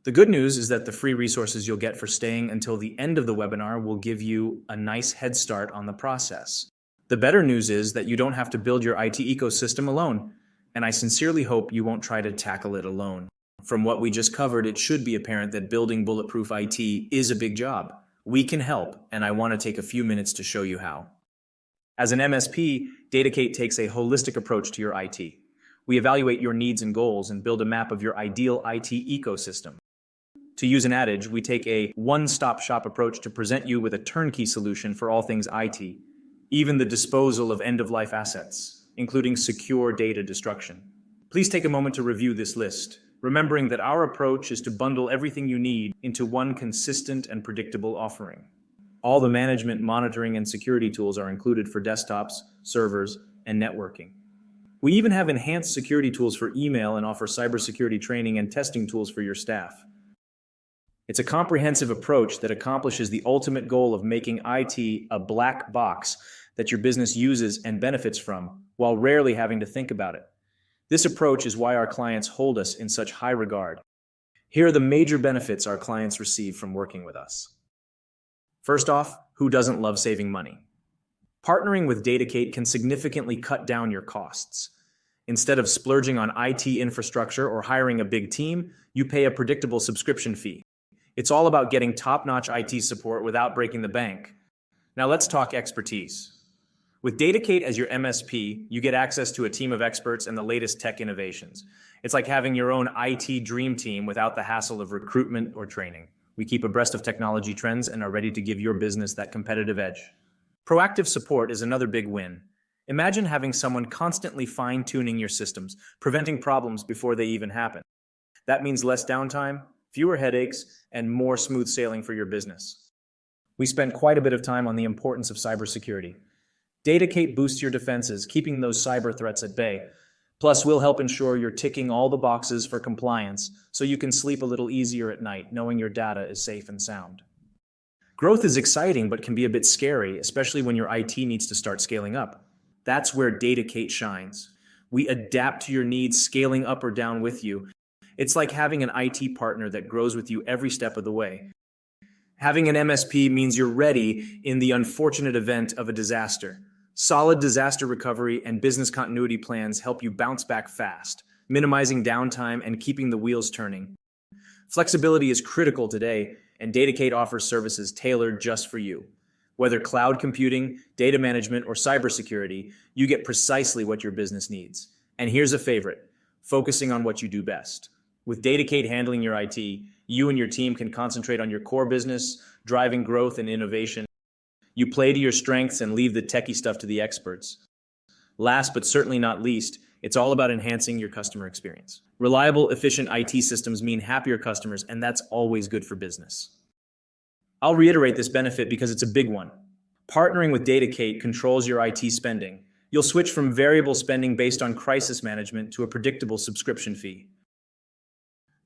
The good news is that the free resources you'll get for staying until the end of the webinar will give you a nice head start on the process. The better news is that you don't have to build your IT ecosystem alone, and I sincerely hope you won't try to tackle it alone. From what we just covered, it should be apparent that building Bulletproof IT is a big job. We can help, and I want to take a few minutes to show you how. As an MSP, Datacate takes a holistic approach to your IT. We evaluate your needs and goals and build a map of your ideal IT ecosystem. To use an adage, we take a one-stop shop approach to present you with a turnkey solution for all things IT, even the disposal of end-of-life assets, including secure data destruction. Please take a moment to review this list, remembering that our approach is to bundle everything you need into one consistent and predictable offering. All the management, monitoring, and security tools are included for desktops, servers, and networking. We even have enhanced security tools for email and offer cybersecurity training and testing tools for your staff. It's a comprehensive approach that accomplishes the ultimate goal of making IT a black box that your business uses and benefits from, while rarely having to think about it. This approach is why our clients hold us in such high regard. Here are the major benefits our clients receive from working with us. First off, who doesn't love saving money? Partnering with Datacate can significantly cut down your costs. Instead of splurging on IT infrastructure or hiring a big team, you pay a predictable subscription fee. It's all about getting top-notch IT support without breaking the bank. Now let's talk expertise. With Datacate as your MSP, you get access to a team of experts and the latest tech innovations. It's like having your own IT dream team without the hassle of recruitment or training. We keep abreast of technology trends and are ready to give your business that competitive edge. Proactive support is another big win. Imagine having someone constantly fine-tuning your systems, preventing problems before they even happen. That means less downtime, fewer headaches, and more smooth sailing for your business. We spent quite a bit of time on the importance of cybersecurity. Datacate boosts your defenses, keeping those cyber threats at bay. Plus, we'll help ensure you're ticking all the boxes for compliance so you can sleep a little easier at night, knowing your data is safe and sound. Growth is exciting, but can be a bit scary, especially when your IT needs to start scaling up. That's where Datacate shines. We adapt to your needs, scaling up or down with you. It's like having an IT partner that grows with you every step of the way. Having an MSP means you're ready in the unfortunate event of a disaster. Solid disaster recovery and business continuity plans help you bounce back fast, minimizing downtime and keeping the wheels turning. Flexibility is critical today, and Datacate offers services tailored just for you. Whether cloud computing, data management, or cybersecurity, you get precisely what your business needs. And here's a favorite, focusing on what you do best. With Datacate handling your IT, you and your team can concentrate on your core business, driving growth and innovation. You play to your strengths and leave the techie stuff to the experts. Last but certainly not least, it's all about enhancing your customer experience. Reliable, efficient IT systems mean happier customers, and that's always good for business. I'll reiterate this benefit because it's a big one. Partnering with Datacate controls your IT spending. You'll switch from variable spending based on crisis management to a predictable subscription fee.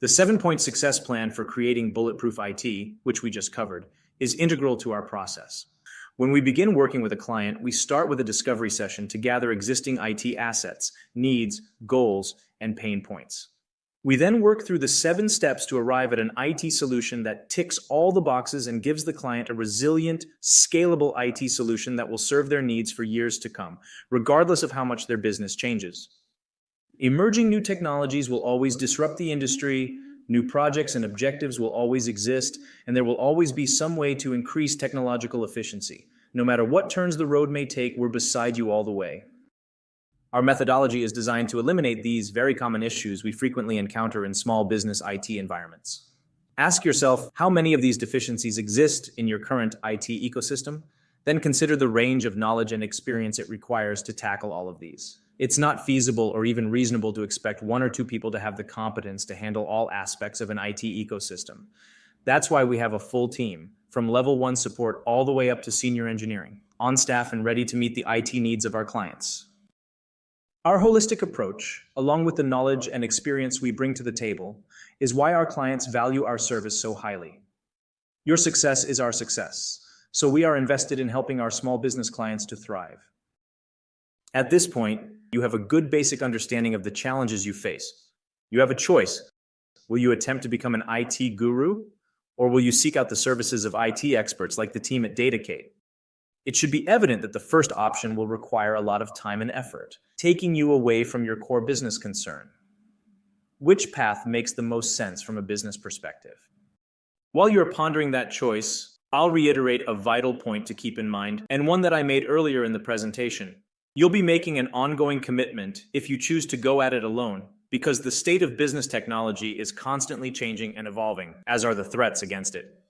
The 7-point success plan for creating Bulletproof IT, which we just covered, is integral to our process. When we begin working with a client, we start with a discovery session to gather existing IT assets, needs, goals, and pain points. We then work through the 7 steps to arrive at an IT solution that ticks all the boxes and gives the client a resilient, scalable IT solution that will serve their needs for years to come, regardless of how much their business changes. Emerging new technologies will always disrupt the industry, new projects and objectives will always exist, and there will always be some way to increase technological efficiency. No matter what turns the road may take, we're beside you all the way. Our methodology is designed to eliminate these very common issues we frequently encounter in small business IT environments. Ask yourself how many of these deficiencies exist in your current IT ecosystem, then consider the range of knowledge and experience it requires to tackle all of these. It's not feasible or even reasonable to expect 1 or 2 people to have the competence to handle all aspects of an IT ecosystem. That's why we have a full team, from level 1 support all the way up to senior engineering, on staff and ready to meet the IT needs of our clients. Our holistic approach, along with the knowledge and experience we bring to the table, is why our clients value our service so highly. Your success is our success, so we are invested in helping our small business clients to thrive. At this point, you have a good basic understanding of the challenges you face. You have a choice. Will you attempt to become an IT guru, or will you seek out the services of IT experts like the team at Datacate? It should be evident that the first option will require a lot of time and effort, taking you away from your core business concern. Which path makes the most sense from a business perspective? While you're pondering that choice, I'll reiterate a vital point to keep in mind, and one that I made earlier in the presentation. You'll be making an ongoing commitment if you choose to go at it alone, because the state of business technology is constantly changing and evolving, as are the threats against it.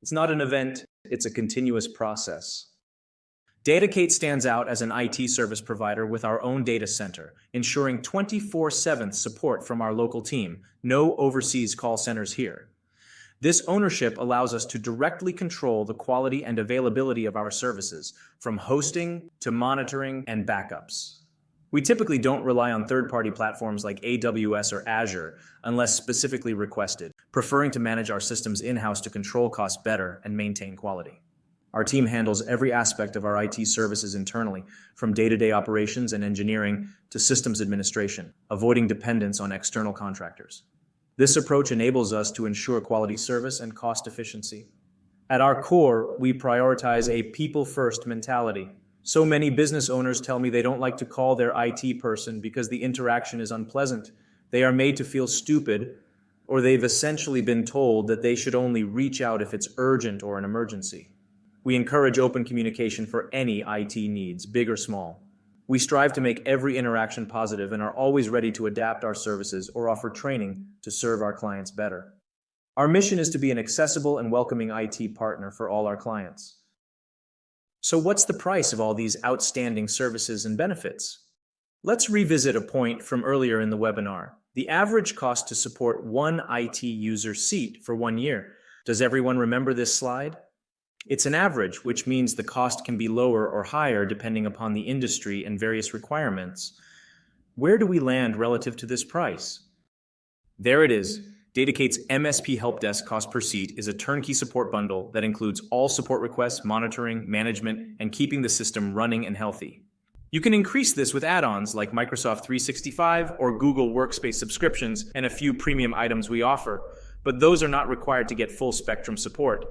It's not an event, it's a continuous process. Datacate stands out as an IT service provider with our own data center, ensuring 24/7 support from our local team, no overseas call centers here. This ownership allows us to directly control the quality and availability of our services, from hosting to monitoring and backups. We typically don't rely on third-party platforms like AWS or Azure unless specifically requested, preferring to manage our systems in-house to control costs better and maintain quality. Our team handles every aspect of our IT services internally, from day-to-day operations and engineering to systems administration, avoiding dependence on external contractors. This approach enables us to ensure quality service and cost efficiency. At our core, we prioritize a people-first mentality. So many business owners tell me they don't like to call their IT person because the interaction is unpleasant. They are made to feel stupid, or they've essentially been told that they should only reach out if it's urgent or an emergency. We encourage open communication for any IT needs, big or small. We strive to make every interaction positive and are always ready to adapt our services or offer training to serve our clients better. Our mission is to be an accessible and welcoming IT partner for all our clients. So what's the price of all these outstanding services and benefits? Let's revisit a point from earlier in the webinar. The average cost to support one IT user seat for 1 year. Does everyone remember this slide? It's an average, which means the cost can be lower or higher depending upon the industry and various requirements. Where do we land relative to this price? There it is. Datacate's MSP Help Desk cost per seat is a turnkey support bundle that includes all support requests, monitoring, management, and keeping the system running and healthy. You can increase this with add-ons like Microsoft 365 or Google Workspace subscriptions and a few premium items we offer, but those are not required to get full spectrum support.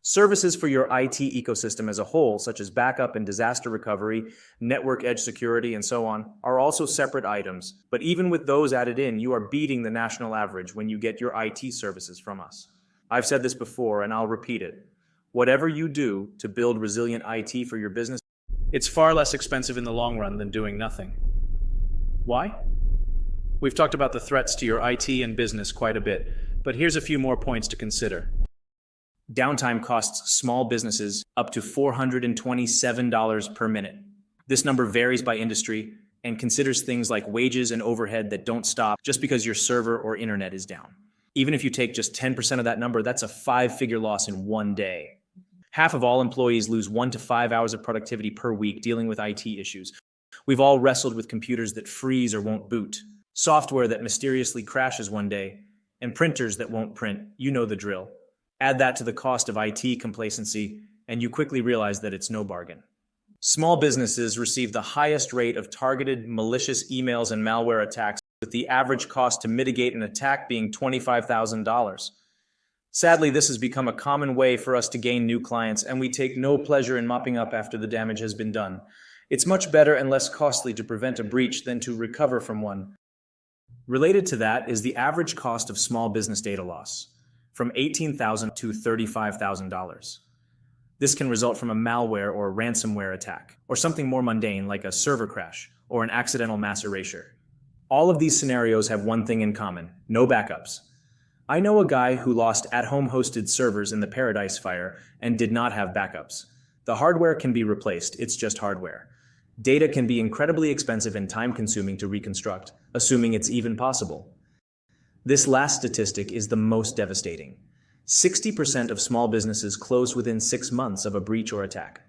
Services for your IT ecosystem as a whole, such as backup and disaster recovery, network edge security, and so on, are also separate items. But even with those added in, you are beating the national average when you get your IT services from us. I've said this before, and I'll repeat it. Whatever you do to build resilient IT for your business, it's far less expensive in the long run than doing nothing. Why? We've talked about the threats to your IT and business quite a bit, but here's a few more points to consider. Downtime costs small businesses up to $427 per minute. This number varies by industry and considers things like wages and overhead that don't stop just because your server or internet is down. Even if you take just 10% of that number, that's a 5-figure loss in 1 day. Half of all employees lose 1 to 5 hours of productivity per week dealing with IT issues. We've all wrestled with computers that freeze or won't boot, software that mysteriously crashes one day, and printers that won't print. You know the drill. Add that to the cost of IT complacency, and you quickly realize that it's no bargain. Small businesses receive the highest rate of targeted malicious emails and malware attacks, with the average cost to mitigate an attack being $25,000. Sadly, this has become a common way for us to gain new clients, and we take no pleasure in mopping up after the damage has been done. It's much better and less costly to prevent a breach than to recover from one. Related to that is the average cost of small business data loss, from $18,000 to $35,000. This can result from a malware or a ransomware attack, or something more mundane like a server crash or an accidental mass erasure. All of these scenarios have one thing in common: no backups. I know a guy who lost at-home hosted servers in the Paradise Fire and did not have backups. The hardware can be replaced, it's just hardware. Data can be incredibly expensive and time-consuming to reconstruct, assuming it's even possible. This last statistic is the most devastating. 60% of small businesses close within 6 months of a breach or attack.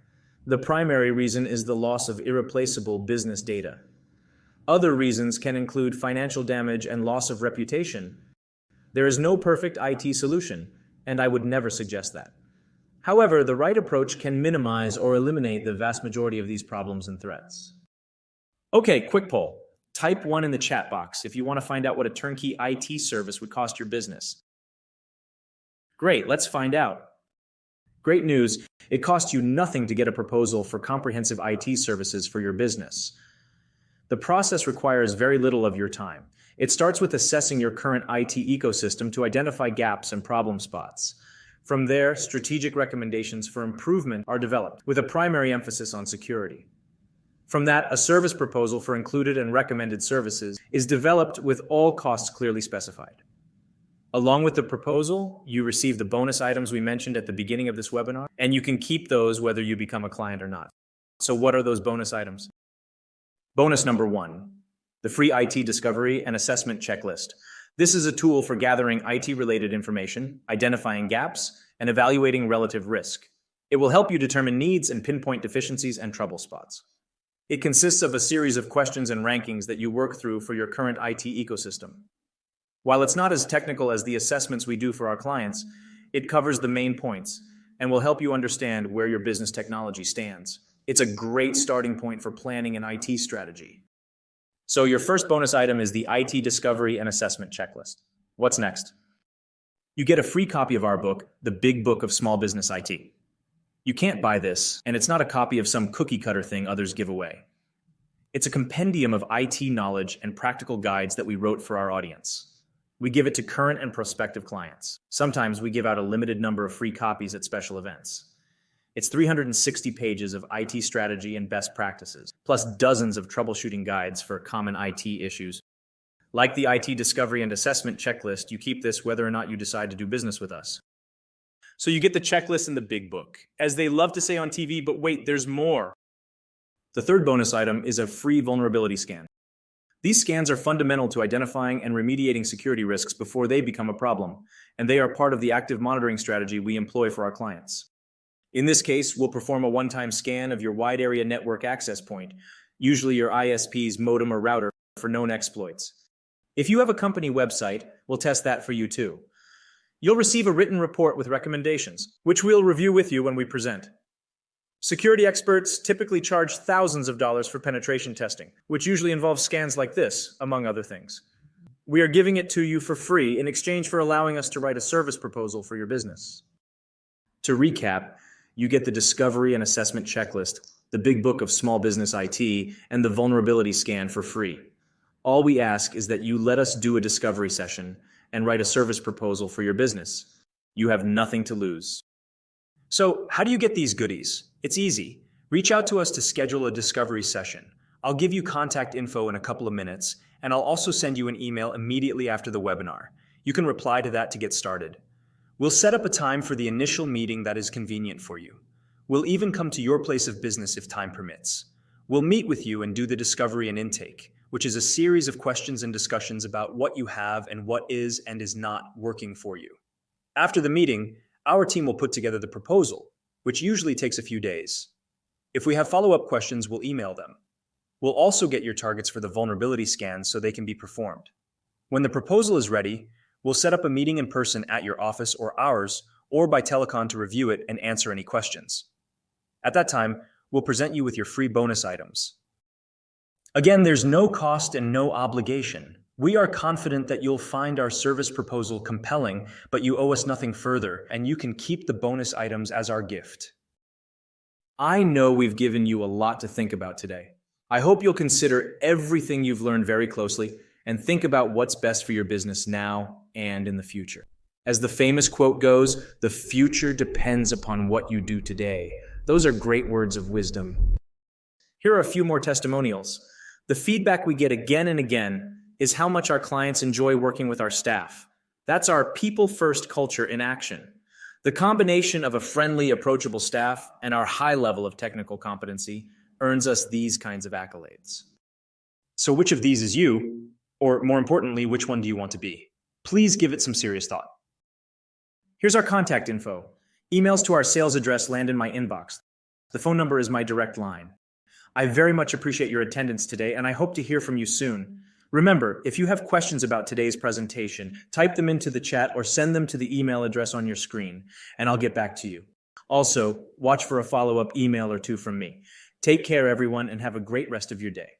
The primary reason is the loss of irreplaceable business data. Other reasons can include financial damage and loss of reputation. There is no perfect IT solution, and I would never suggest that. However, the right approach can minimize or eliminate the vast majority of these problems and threats. Okay, quick poll. Type 1 in the chat box if you want to find out what a turnkey IT service would cost your business. Great, let's find out. Great news, it costs you nothing to get a proposal for comprehensive IT services for your business. The process requires very little of your time. It starts with assessing your current IT ecosystem to identify gaps and problem spots. From there, strategic recommendations for improvement are developed, with a primary emphasis on security. From that, a service proposal for included and recommended services is developed with all costs clearly specified. Along with the proposal, you receive the bonus items we mentioned at the beginning of this webinar, and you can keep those whether you become a client or not. So what are those bonus items? Bonus number 1, the free IT discovery and assessment checklist. This is a tool for gathering IT-related information, identifying gaps, and evaluating relative risk. It will help you determine needs and pinpoint deficiencies and trouble spots. It consists of a series of questions and rankings that you work through for your current IT ecosystem. While it's not as technical as the assessments we do for our clients, it covers the main points and will help you understand where your business technology stands. It's a great starting point for planning an IT strategy. So your first bonus item is the IT discovery and assessment checklist. What's next? You get a free copy of our book, The Big Book of Small Business IT. You can't buy this, and it's not a copy of some cookie cutter thing others give away. It's a compendium of IT knowledge and practical guides that we wrote for our audience. We give it to current and prospective clients. Sometimes we give out a limited number of free copies at special events. It's 360 pages of IT strategy and best practices, plus dozens of troubleshooting guides for common IT issues. Like the IT discovery and assessment checklist, you keep this whether or not you decide to do business with us. So you get the checklist in the big book, as they love to say on TV, but wait, there's more. The third bonus item is a free vulnerability scan. These scans are fundamental to identifying and remediating security risks before they become a problem, and they are part of the active monitoring strategy we employ for our clients. In this case, we'll perform a one-time scan of your wide area network access point, usually your ISP's modem or router, for known exploits. If you have a company website, we'll test that for you too. You'll receive a written report with recommendations, which we'll review with you when we present. Security experts typically charge thousands of dollars for penetration testing, which usually involves scans like this, among other things. We are giving it to you for free in exchange for allowing us to write a service proposal for your business. To recap, you get the discovery and assessment checklist, the big book of small business IT, and the vulnerability scan for free. All we ask is that you let us do a discovery session and write a service proposal for your business. You have nothing to lose. So, how do you get these goodies? It's easy. Reach out to us to schedule a discovery session. I'll give you contact info in a couple of minutes, and I'll also send you an email immediately after the webinar. You can reply to that to get started. We'll set up a time for the initial meeting that is convenient for you. We'll even come to your place of business if time permits. We'll meet with you and do the discovery and intake, which is a series of questions and discussions about what you have and what is and is not working for you. After the meeting, our team will put together the proposal, which usually takes a few days. If we have follow-up questions, we'll email them. We'll also get your targets for the vulnerability scans so they can be performed. When the proposal is ready, we'll set up a meeting in person at your office or ours, or by telecon to review it and answer any questions. At that time, we'll present you with your free bonus items. Again, there's no cost and no obligation. We are confident that you'll find our service proposal compelling, but you owe us nothing further, and you can keep the bonus items as our gift. I know we've given you a lot to think about today. I hope you'll consider everything you've learned very closely and think about what's best for your business now and in the future. As the famous quote goes, the future depends upon what you do today. Those are great words of wisdom. Here are a few more testimonials. The feedback we get again and again is how much our clients enjoy working with our staff. That's our people-first culture in action. The combination of a friendly, approachable staff and our high level of technical competency earns us these kinds of accolades. So which of these is you? Or more importantly, which one do you want to be? Please give it some serious thought. Here's our contact info. Emails to our sales address land in my inbox. The phone number is my direct line. I very much appreciate your attendance today, and I hope to hear from you soon. Remember, if you have questions about today's presentation, type them into the chat or send them to the email address on your screen, and I'll get back to you. Also, watch for a follow-up email or two from me. Take care, everyone, and have a great rest of your day.